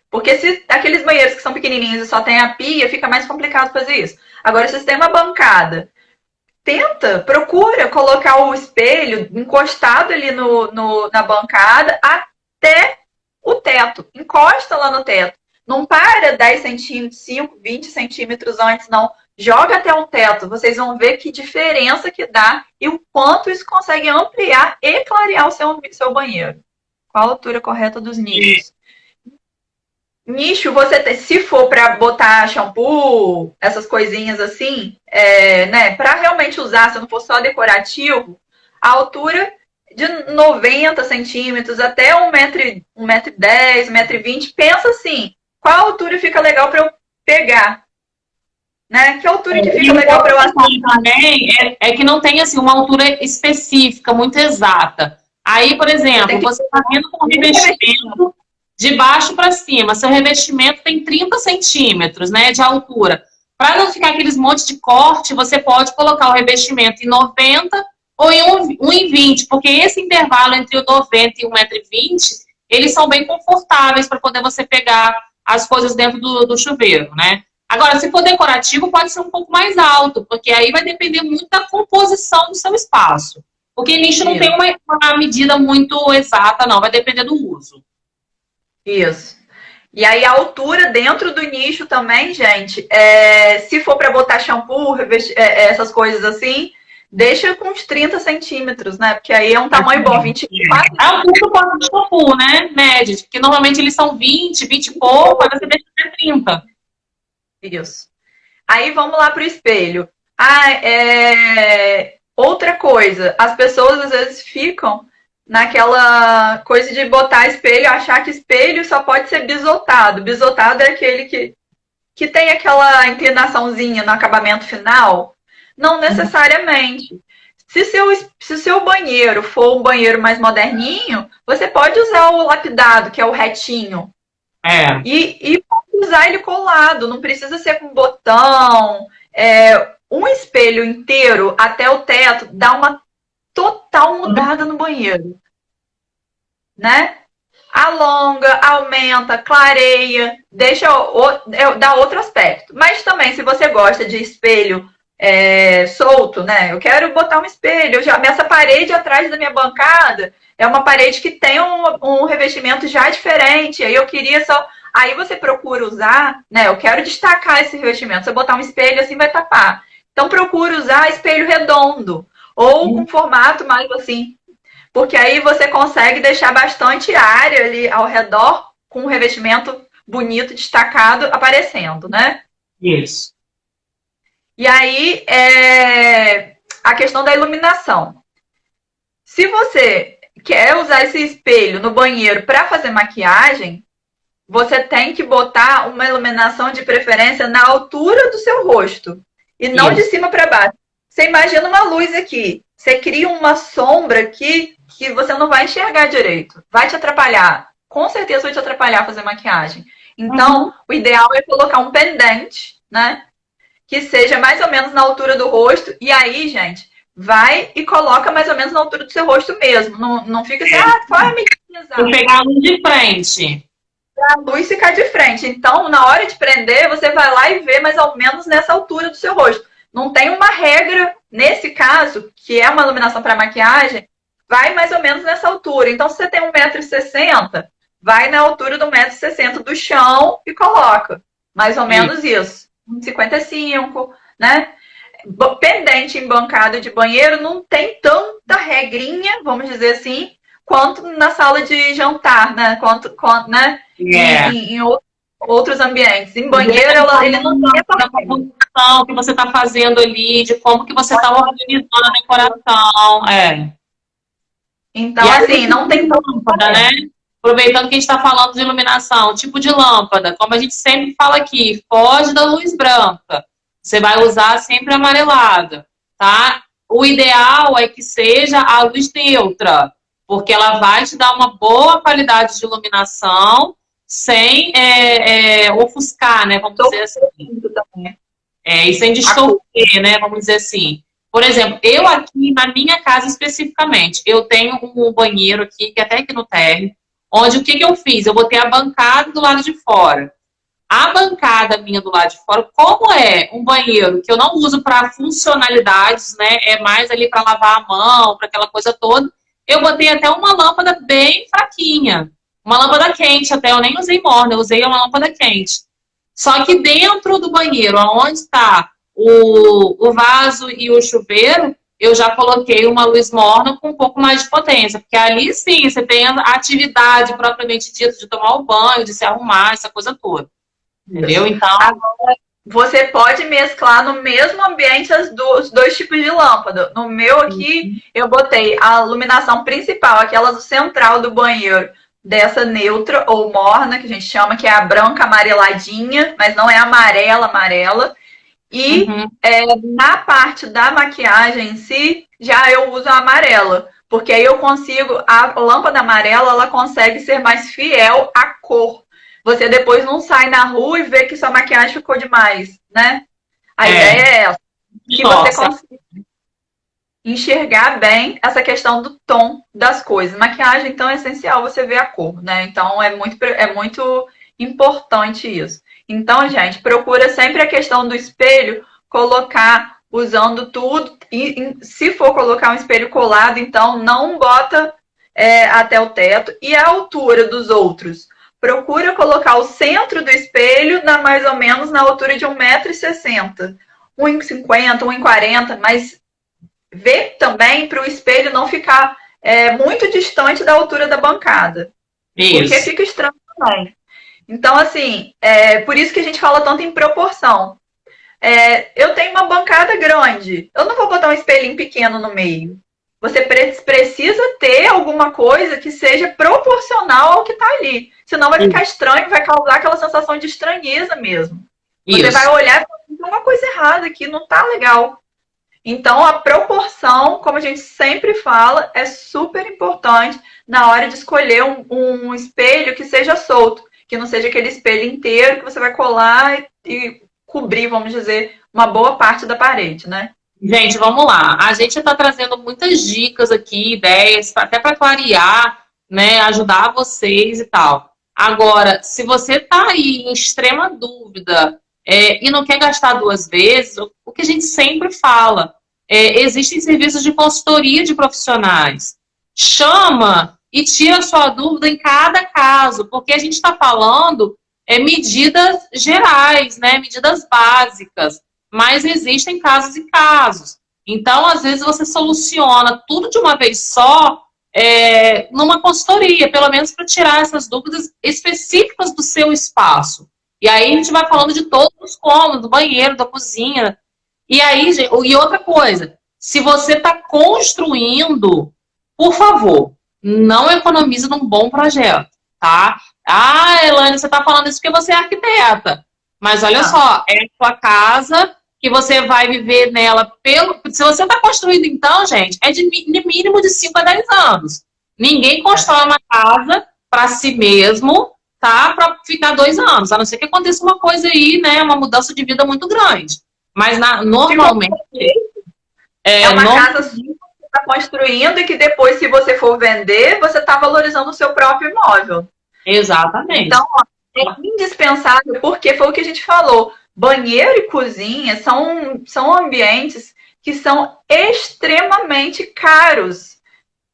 Porque se aqueles banheiros que são pequenininhos e só tem a pia, fica mais complicado fazer isso. Agora, se você tem uma bancada, procura colocar o espelho encostado ali na bancada até o teto. Encosta lá no teto. Não para 10 centímetros, 5, 20 centímetros antes, não. Joga até o teto. Vocês vão ver que diferença que dá e o quanto isso consegue ampliar e clarear o seu banheiro. Qual a altura correta dos nichos? Nicho, se for para botar shampoo, essas coisinhas assim, né, para realmente usar, se não for só decorativo, a altura de 90 centímetros até 1,10 m, 1,20 m, pensa assim, qual altura fica legal para eu pegar? Né? Que altura que fica legal para eu assar? Também é que não tem assim, uma altura específica, muito exata. Aí, por exemplo, você está vindo com um revestimento de baixo para cima. Seu revestimento tem 30 centímetros, né, de altura. Para não ficar aqueles montes de corte, você pode colocar o revestimento em 90 ou em 1,20, porque esse intervalo entre o 90 e 1,20 m, eles são bem confortáveis para poder você pegar as coisas dentro do chuveiro, né? Agora, se for decorativo, pode ser um pouco mais alto, porque aí vai depender muito da composição do seu espaço. Porque nicho não Isso. tem uma medida muito exata, não. Vai depender do uso. Isso. E aí a altura dentro do nicho também, gente, se for para botar shampoo, essas coisas assim, deixa com uns 30 centímetros, né? Porque aí é um tamanho bom, 24. É o custo do shampoo, né? Médio. Porque normalmente eles são 20 e pouco, aí você deixa até 30. Isso. Aí vamos lá para o espelho. Outra coisa, as pessoas às vezes ficam naquela coisa de botar espelho, achar que espelho só pode ser bisotado. Bisotado é aquele que tem aquela inclinaçãozinha no acabamento final. Não necessariamente. Se seu banheiro for um banheiro mais moderninho, você pode usar o lapidado, que é o retinho. E pode usar ele colado, não precisa ser com botão. Um espelho inteiro até o teto dá uma total mudada no banheiro, né? Alonga, aumenta, clareia, dá outro aspecto. Mas também, se você gosta de espelho solto, né? Eu quero botar um espelho. Essa parede atrás da minha bancada é uma parede que tem um revestimento já diferente. Aí eu queria só. Aí você procura usar, né? Eu quero destacar esse revestimento. Se eu botar um espelho assim, vai tapar. Então procura usar espelho redondo ou com formato mais assim. Porque aí você consegue deixar bastante área ali ao redor com um revestimento bonito, destacado, aparecendo, né? Isso. E aí, a questão da iluminação. Se você quer usar esse espelho no banheiro para fazer maquiagem, você tem que botar uma iluminação de preferência na altura do seu rosto e não de cima para baixo. Você imagina uma luz aqui, você cria uma sombra aqui que você não vai enxergar direito, vai te atrapalhar. Com certeza vai te atrapalhar a fazer maquiagem. Então, o ideal é colocar um pendente, né? Que seja mais ou menos na altura do rosto. E aí, gente, vai e coloca mais ou menos na altura do seu rosto mesmo. Não fica assim, vai me utilizar. Vou pegar a luz de frente. A luz ficar de frente. Então, na hora de prender, você vai lá e vê mais ou menos nessa altura do seu rosto. Não tem uma regra, nesse caso, que é uma iluminação para maquiagem, vai mais ou menos nessa altura. Então, se você tem 1,60 m, vai na altura do 1,60 m do chão e coloca. Mais ou menos isso. 1,55 m, né? Pendente em bancada de banheiro não tem tanta regrinha, vamos dizer assim, quanto na sala de jantar, né? Quanto né? Em outros ambientes. Em banheiro, ele não tem essa composição que você está fazendo ali, de como que você está organizando a decoração. Então, assim, não tem lâmpada, né? Aproveitando que a gente está falando de iluminação, tipo de lâmpada, como a gente sempre fala aqui, foge da luz branca. Você vai usar sempre amarelada, tá? O ideal é que seja a luz neutra, porque ela vai te dar uma boa qualidade de iluminação sem ofuscar, né? Vamos dizer assim. E sem distorcer, né? Vamos dizer assim. Por exemplo, eu aqui, na minha casa especificamente, eu tenho um banheiro aqui, que até aqui no térreo, onde o que eu fiz? Eu botei a bancada do lado de fora. A bancada minha do lado de fora, como é um banheiro que eu não uso para funcionalidades, né? É mais ali para lavar a mão, para aquela coisa toda. Eu botei até uma lâmpada bem fraquinha. Uma lâmpada quente até, eu nem usei morna, eu usei uma lâmpada quente. Só que dentro do banheiro, onde está o vaso e o chuveiro, eu já coloquei uma luz morna com um pouco mais de potência. Porque ali sim, você tem a atividade propriamente dita de tomar o banho, de se arrumar, essa coisa toda. Entendeu? Então, agora, você pode mesclar no mesmo ambiente os dois tipos de lâmpada. No meu aqui, eu botei a iluminação principal, aquela do central do banheiro, dessa neutra ou morna, que a gente chama, que é a branca amareladinha, mas não é amarela. E na parte da maquiagem em si, já eu uso a amarela. Porque aí eu consigo, a lâmpada amarela, ela consegue ser mais fiel à cor. Você depois não sai na rua e vê que sua maquiagem ficou demais, né? A ideia é essa. Que você consiga enxergar bem essa questão do tom das coisas. Maquiagem, então, é essencial você ver a cor, né? Então, é muito importante isso. Então, gente, procura sempre a questão do espelho colocar usando tudo. E se for colocar um espelho colado, então não bota até o teto. E a altura dos outros? Procura colocar o centro do espelho mais ou menos na altura de 1,60 m. 1,50 m, 1,40 m, mas vê também para o espelho não ficar muito distante da altura da bancada. Isso. Porque fica estranho também. Então, assim, por isso que a gente fala tanto em proporção. Eu tenho uma bancada grande, eu não vou botar um espelhinho pequeno no meio. Você precisa ter alguma coisa que seja proporcional ao que está ali. Senão vai ficar estranho, vai causar aquela sensação de estranheza mesmo. Você vai olhar e falar, tem uma coisa errada aqui, não tá legal. Então, a proporção, como a gente sempre fala, é super importante na hora de escolher um espelho que seja solto, que não seja aquele espelho inteiro que você vai colar e cobrir, vamos dizer, uma boa parte da parede, né? Gente, vamos lá. A gente está trazendo muitas dicas aqui, ideias, até para clarear, né, ajudar vocês e tal. Agora, se você está aí em extrema dúvida e não quer gastar duas vezes, o que a gente sempre fala, existem serviços de consultoria de profissionais. Chama e tira a sua dúvida em cada caso, porque a gente está falando medidas gerais, né, medidas básicas. Mas existem casos e casos. Então, às vezes, você soluciona tudo de uma vez só numa consultoria, pelo menos para tirar essas dúvidas específicas do seu espaço. E aí, a gente vai falando de todos os cômodos, do banheiro, da cozinha. E aí, e outra coisa, se você está construindo, por favor, não economize num bom projeto, tá? Ah, Elaine, você está falando isso porque você é arquiteta. Mas olha só, é a sua casa que você vai viver nela se você está construindo, então, gente, é de mínimo de 5 a 10 anos. Ninguém constrói uma casa para si mesmo, tá? Para ficar 2 anos. A não ser que aconteça uma coisa aí, né? Uma mudança de vida muito grande. Mas normalmente. Uma casa assim que você está construindo e que depois, se você for vender, você está valorizando o seu próprio imóvel. Exatamente. Então, é indispensável, porque foi o que a gente falou. Banheiro e cozinha são ambientes que são extremamente caros.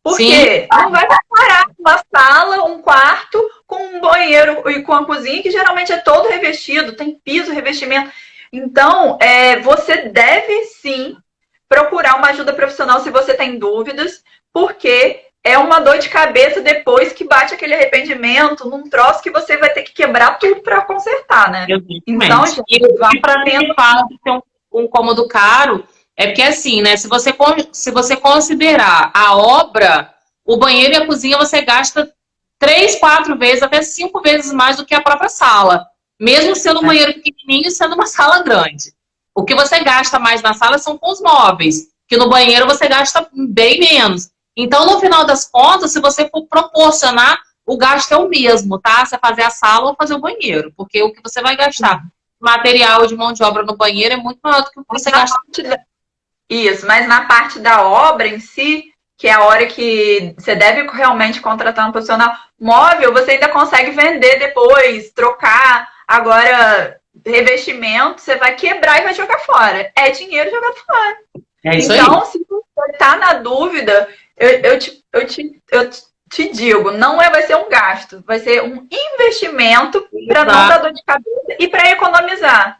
Porque não vai comparar uma sala, um quarto, com um banheiro e com a cozinha, que geralmente é todo revestido, tem piso, revestimento. Então, você deve sim procurar uma ajuda profissional se você tem dúvidas, porque é uma dor de cabeça depois que bate aquele arrependimento num troço que você vai ter que quebrar tudo para consertar, né? Então, gente, e para mim fala de ter um cômodo caro, é porque assim, né? Se você considerar a obra, o banheiro e a cozinha você gasta 3, 4 vezes, até 5 vezes mais do que a própria sala. Mesmo sendo um banheiro pequenininho e sendo uma sala grande. O que você gasta mais na sala são com os móveis, que no banheiro você gasta bem menos. Então, no final das contas, se você for proporcionar, o gasto é o mesmo, tá? Você fazer a sala ou fazer o banheiro. Porque o que você vai gastar material de mão de obra no banheiro é muito maior do que o que você gasta. Isso, mas na parte da obra em si, que é a hora que você deve realmente contratar um profissional móvel, você ainda consegue vender depois, trocar. Agora, revestimento, você vai quebrar e vai jogar fora. É dinheiro jogado fora. É isso então, aí. Se você tá na dúvida, eu te digo, não vai ser um gasto, vai ser um investimento para não dar dor de cabeça e para economizar.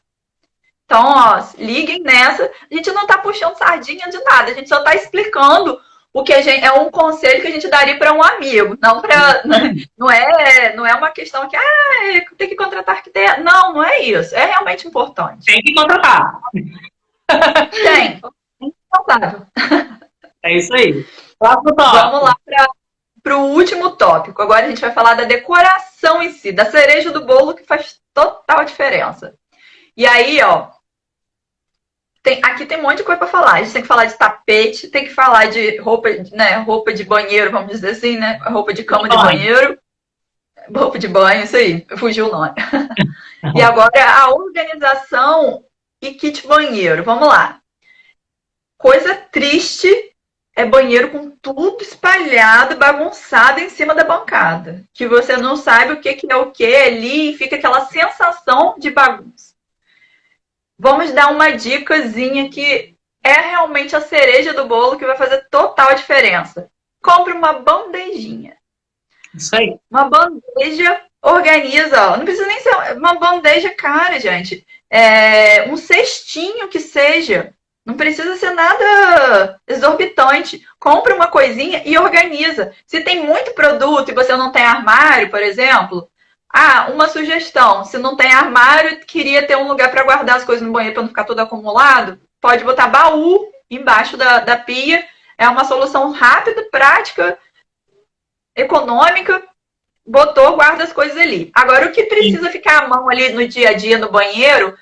Então, ó, liguem nessa. A gente não tá puxando sardinha de nada, a gente só tá explicando o que é um conselho que a gente daria para um amigo, não para não é uma questão que tem que contratar arquiteto. Não é isso. É realmente importante. Tem que contratar. Tem. É isso aí. Vamos lá para o último tópico. Agora a gente vai falar da decoração em si, da cereja do bolo, que faz total diferença. E aí, ó, aqui tem um monte de coisa para falar. A gente tem que falar de tapete, tem que falar de roupa, né, roupa de banheiro, vamos dizer assim, né? Roupa de cama de banheiro. Roupa de banho, isso aí. Fugiu o nome. E agora a organização e kit banheiro. Vamos lá. Coisa triste é banheiro com tudo espalhado, bagunçado em cima da bancada. Que você não sabe o que é o que ali e fica aquela sensação de bagunça. Vamos dar uma dicasinha que é realmente a cereja do bolo que vai fazer total diferença. Compre uma bandejinha. Isso aí. Uma bandeja organiza, ó. Não precisa nem ser uma bandeja cara, gente. Um cestinho que seja. Não precisa ser nada exorbitante. Compra uma coisinha e organiza. Se tem muito produto e você não tem armário, por exemplo, uma sugestão. Se não tem armário, queria ter um lugar para guardar as coisas no banheiro para não ficar tudo acumulado, pode botar baú embaixo da pia. É uma solução rápida, prática, econômica. Botou, guarda as coisas ali. Agora, o que precisa ficar à mão ali no dia a dia no banheiro,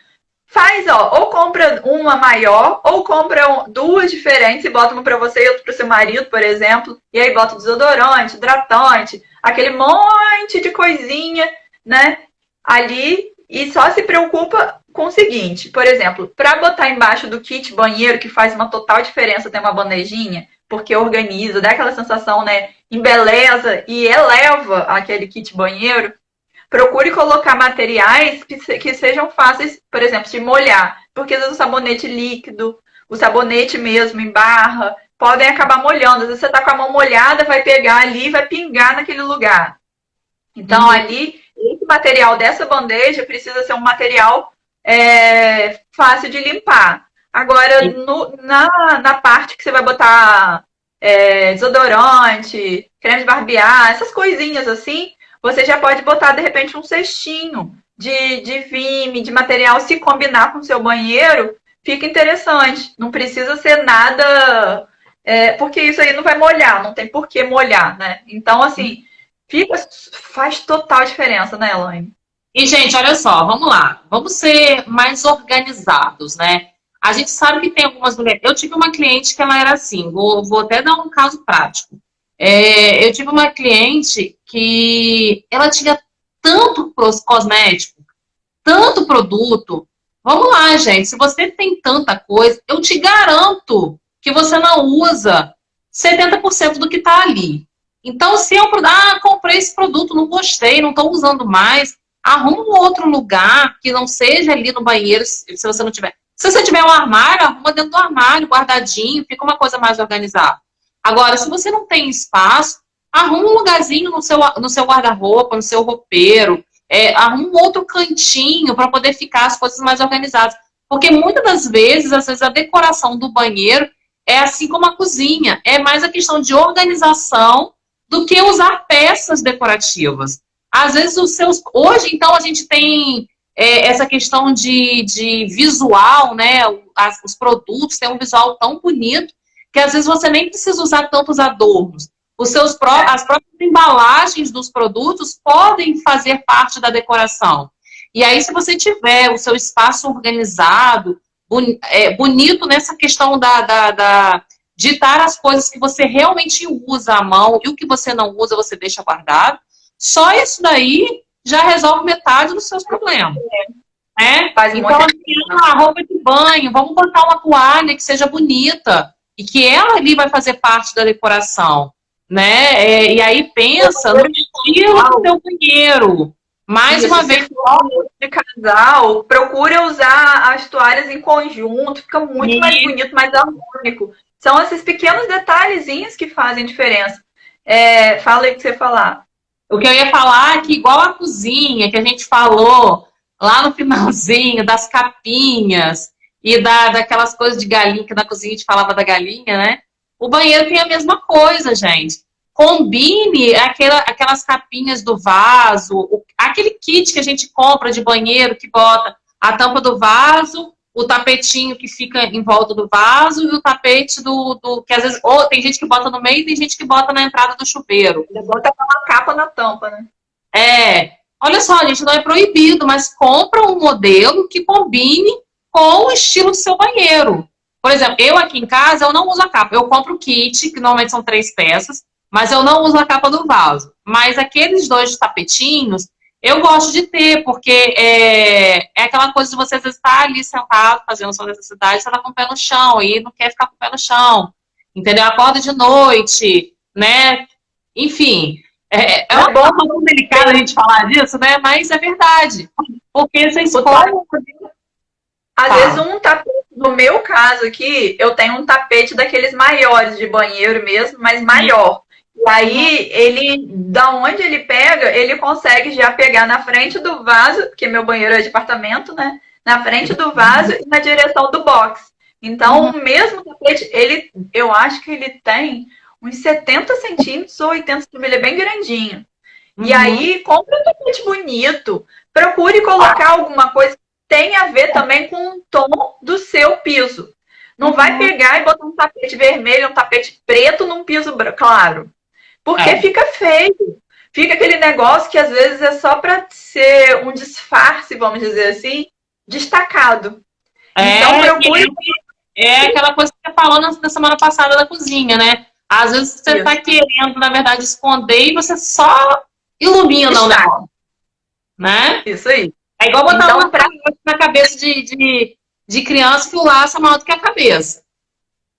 faz, ó, ou compra uma maior, ou compra duas diferentes e bota uma para você e outra para seu marido, por exemplo. E aí bota desodorante, hidratante, aquele monte de coisinha, né? Ali, e só se preocupa com o seguinte, por exemplo, para botar embaixo do kit banheiro, que faz uma total diferença ter uma bandejinha, porque organiza, dá aquela sensação, né? Embeleza e eleva aquele kit banheiro. Procure colocar materiais que sejam fáceis, por exemplo, de molhar. Porque às vezes o sabonete líquido, o sabonete mesmo em barra, podem acabar molhando. Às vezes você tá com a mão molhada, vai pegar ali e vai pingar naquele lugar. Então, ali, esse material dessa bandeja precisa ser um material fácil de limpar. Agora, na parte que você vai botar desodorante, creme de barbear, essas coisinhas assim, você já pode botar, de repente, um cestinho de vime, de material, se combinar com o seu banheiro, fica interessante. Não precisa ser nada... porque isso aí não vai molhar, não tem por que molhar, né? Então, assim, faz total diferença, né, Elaine? E, gente, olha só, vamos lá. Vamos ser mais organizados, né? A gente sabe que tem algumas mulheres... Eu tive uma cliente que ela era assim, vou até dar um caso prático. Eu tive uma cliente que ela tinha tanto cosmético, tanto produto. Vamos lá, gente, se você tem tanta coisa, eu te garanto que você não usa 70% do que está ali. Então, se eu comprei esse produto, não gostei, não estou usando mais, arruma um outro lugar que não seja ali no banheiro, se você não tiver. Se você tiver um armário, arruma dentro do armário, guardadinho, fica uma coisa mais organizada. Agora, se você não tem espaço, arruma um lugarzinho no seu guarda-roupa, no seu roupeiro, arruma um outro cantinho para poder ficar as coisas mais organizadas. Porque muitas das vezes, às vezes, a decoração do banheiro é assim como a cozinha. É mais a questão de organização do que usar peças decorativas. Às vezes, hoje, então, a gente tem essa questão de visual, né? Os produtos têm um visual tão bonito que às vezes você nem precisa usar tantos adornos. As próprias embalagens dos produtos podem fazer parte da decoração. E aí, se você tiver o seu espaço organizado, bonito nessa questão de estar as coisas que você realmente usa à mão e o que você não usa, você deixa guardado, só isso daí já resolve metade dos seus problemas. Então, a roupa de banho, vamos botar uma toalha que seja bonita e que ela ali vai fazer parte da decoração, né? E aí pensa no estilo do seu banheiro. Mais uma vez, de casal, procura usar as toalhas em conjunto, fica muito mais bonito, mais harmônico. São esses pequenos detalhezinhos que fazem diferença. Fala aí o que você falar. O que eu ia falar é que, igual a cozinha, que a gente falou lá no finalzinho, das capinhas e daquelas coisas de galinha, que na cozinha a gente falava da galinha, né? O banheiro tem a mesma coisa, gente. Combine aquelas capinhas do vaso, aquele kit que a gente compra de banheiro, que bota a tampa do vaso, o tapetinho que fica em volta do vaso e o tapete que às vezes tem gente que bota no meio e tem gente que bota na entrada do chuveiro. Bota uma capa na tampa, né? Olha só, gente, não é proibido, mas compra um modelo que combine com o estilo do seu banheiro. Por exemplo, eu aqui em casa, eu não uso a capa. Eu compro o kit, que normalmente são 3 peças, mas eu não uso a capa do vaso. Mas aqueles 2 tapetinhos, eu gosto de ter, porque é aquela coisa de você às vezes estar ali sentado, fazendo sua necessidade, você tá com o pé no chão e não quer ficar com o pé no chão. Entendeu? Acorda de noite, né? Enfim, é uma forma muito delicada a gente falar disso, né? Mas é verdade. Porque você escolhe... Às vezes um tapete, no meu caso aqui, eu tenho um tapete daqueles maiores de banheiro mesmo, mas maior. E aí, ele, da onde ele pega, ele consegue já pegar na frente do vaso, porque meu banheiro é de apartamento, né? Na frente do vaso e na direção do box. Então, o mesmo tapete, eu acho que ele tem uns 70 centímetros ou 80 centímetros, ele é bem grandinho. E aí, compre um tapete bonito, procure colocar alguma coisa que tenha a ver também com o tom do seu piso. Não vai pegar e botar um tapete vermelho, um tapete preto num piso claro. Porque fica feio. Fica aquele negócio que às vezes é só para ser um disfarce, vamos dizer assim, destacado. Então procure. É aquela coisa que você falou na semana passada da cozinha, né? Às vezes você está querendo, na verdade, esconder e você só ilumina o negócio. Né? Isso aí. É igual botar uma na cabeça de criança que o laço é maior do que a cabeça.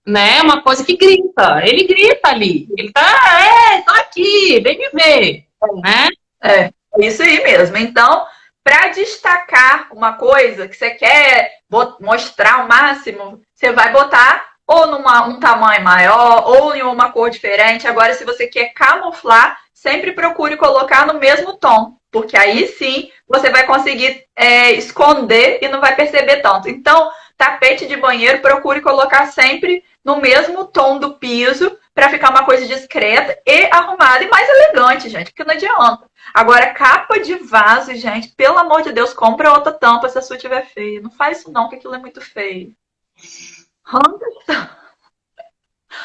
Né? Uma coisa que grita. Ele grita ali. Ele tá, tô aqui, vem me ver. Né? É isso aí mesmo. Então, para destacar uma coisa que você quer mostrar ao máximo, você vai botar ou num tamanho maior, ou em uma cor diferente. Agora, se você quer camuflar, sempre procure colocar no mesmo tom. Porque aí sim você vai conseguir esconder e não vai perceber tanto. Então, tapete de banheiro, procure colocar sempre no mesmo tom do piso para ficar uma coisa discreta e arrumada e mais elegante, gente, porque não adianta. Agora, capa de vaso, gente, pelo amor de Deus, compra outra tampa se a sua estiver feia. Não faz isso não, que aquilo é muito feio.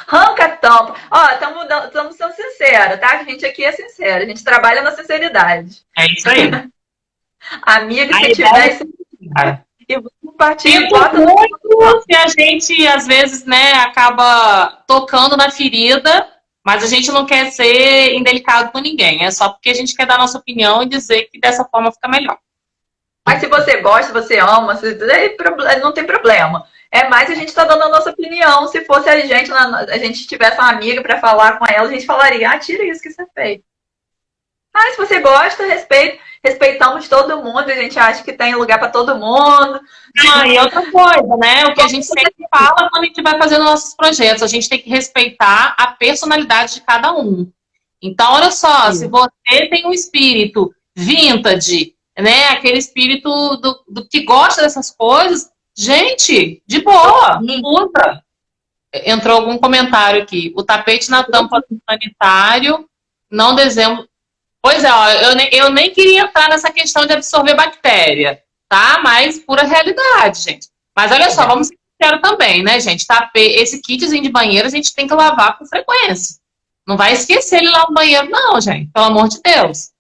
Arranca a tampa. Ó, estamos sendo sinceros, tá? A gente aqui é sincero, a gente trabalha na sinceridade. É isso aí. Amiga, se tiver... E sinto muito que a gente, às vezes, né, acaba tocando na ferida, mas a gente não quer ser indelicado com ninguém. É só porque a gente quer dar a nossa opinião e dizer que dessa forma fica melhor. Mas se você gosta, se você ama, não tem problema. É mais a gente está dando a nossa opinião. Se fosse a gente tivesse uma amiga para falar com ela, a gente falaria, tira isso que você fez. Mas se você gosta, respeitamos todo mundo, a gente acha que tem lugar para todo mundo. E outra coisa, né? O que a gente sempre fala quando a gente vai fazendo nossos projetos, a gente tem que respeitar a personalidade de cada um. Então, olha só, se você tem um espírito vintage, né? Aquele espírito do que gosta dessas coisas, gente, de boa, usa. Entrou algum comentário aqui. O tapete na tampa do sanitário, não dezembro. Pois é, ó, eu nem queria entrar nessa questão de absorver bactéria, tá? Mas pura realidade, gente. Mas olha só, vamos ser sinceros também, né, gente? Esse kitzinho de banheiro a gente tem que lavar com frequência. Não vai esquecer ele lá no banheiro, não, gente. Pelo amor de Deus.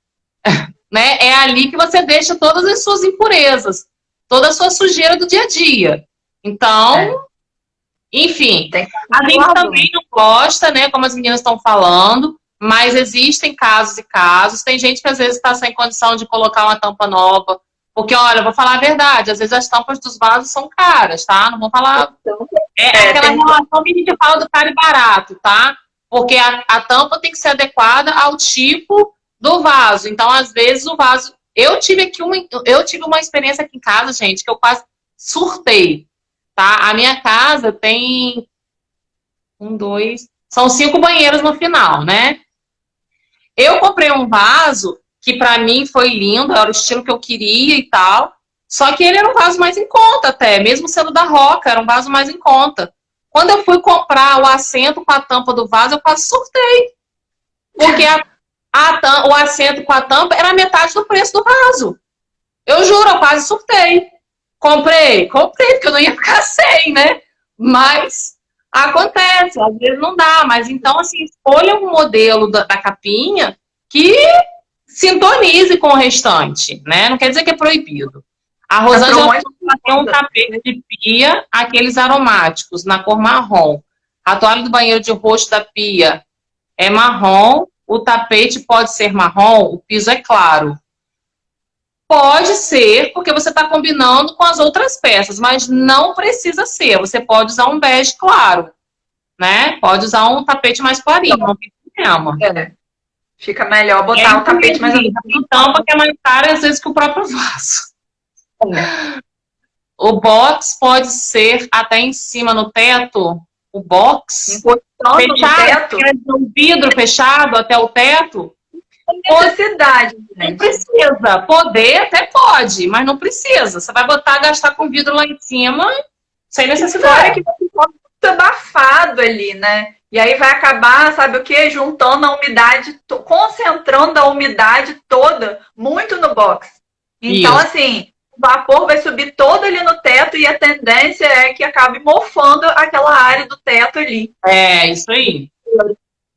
Né? É ali que você deixa todas as suas impurezas, toda a sua sujeira do dia a dia. Então, enfim, a gente também não gosta, né? Como as meninas estão falando. Mas existem casos e casos. Tem gente que às vezes está sem condição de colocar uma tampa nova. Porque, olha, eu vou falar a verdade. Às vezes as tampas dos vasos são caras, tá? Não vou falar... É aquela relação que a gente fala do caro e barato, tá? Porque a tampa tem que ser adequada ao tipo do vaso. Então, às vezes, o vaso... Eu tive uma experiência aqui em casa, gente, que eu quase surtei, tá? A minha casa tem... São 5 banheiros no final, né? Eu comprei um vaso que pra mim foi lindo, era o estilo que eu queria e tal. Só que ele era um vaso mais em conta até, mesmo sendo da Roca, era um vaso mais em conta. Quando eu fui comprar o assento com a tampa do vaso, eu quase surtei. Porque o assento com a tampa era metade do preço do vaso. Eu juro, eu quase surtei. Comprei, porque eu não ia ficar sem, né? Mas... acontece, às vezes não dá, mas então, assim, escolha um modelo da capinha que sintonize com o restante, né? Não quer dizer que é proibido. A Rosângela tem um tapete de pia, aqueles aromáticos, na cor marrom. A toalha do banheiro de rosto da pia é marrom, o tapete pode ser marrom, o piso é claro. Pode ser, porque você está combinando com as outras peças, mas não precisa ser. Você pode usar um bege claro, né? Pode usar um tapete mais clarinho, não tem problema. Fica melhor botar o tapete mais... tampa que é mais cara, às vezes, que o próprio vaso. O box pode ser até em cima no teto, o box Encostando no teto. um vidro fechado até o teto. Necessidade, Não gente. precisa. Poder até pode, mas não precisa. Você vai botar, gastar com vidro lá em cima, sem Fora necessidade. que vai ficar muito abafado ali, né? E aí vai acabar, sabe o quê? Juntando a umidade, concentrando a umidade toda muito no box. Então, Isso. assim, o vapor vai subir todo ali no teto e a tendência é que acabe mofando aquela área do teto ali. É, isso aí.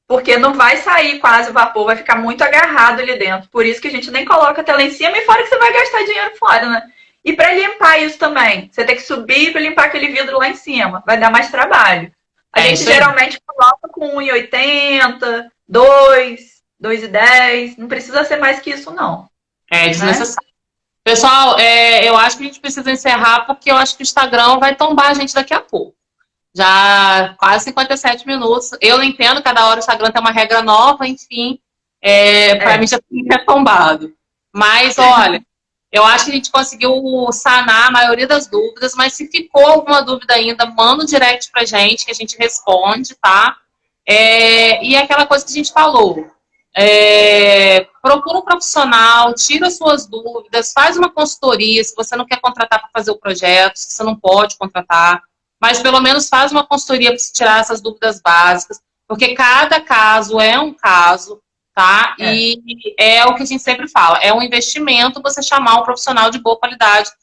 Porque não vai sair quase o vapor, vai ficar muito agarrado ali dentro. Por isso que a gente nem coloca até lá em cima e fora que você vai gastar dinheiro fora, né? E para limpar isso também, você tem que subir para limpar aquele vidro lá em cima. Vai dar mais trabalho. A gente geralmente coloca com 1,80, 2,10. Não precisa ser mais que isso, não. É desnecessário. Pessoal, eu acho que a gente precisa encerrar porque eu acho que o Instagram vai tombar a gente daqui a pouco. Já quase 57 minutos. Eu não entendo, cada hora o Instagram tem uma regra nova, enfim. Para mim já é tombado. Mas, olha, eu acho que a gente conseguiu sanar a maioria das dúvidas, mas se ficou alguma dúvida ainda, manda um direct pra gente, que a gente responde, tá? E é aquela coisa que a gente falou. Procura um profissional, tira suas dúvidas, faz uma consultoria, se você não quer contratar para fazer o projeto, se você não pode contratar, mas pelo menos faz uma consultoria para tirar essas dúvidas básicas, porque cada caso é um caso, tá? E é o que a gente sempre fala, é um investimento você chamar um profissional de boa qualidade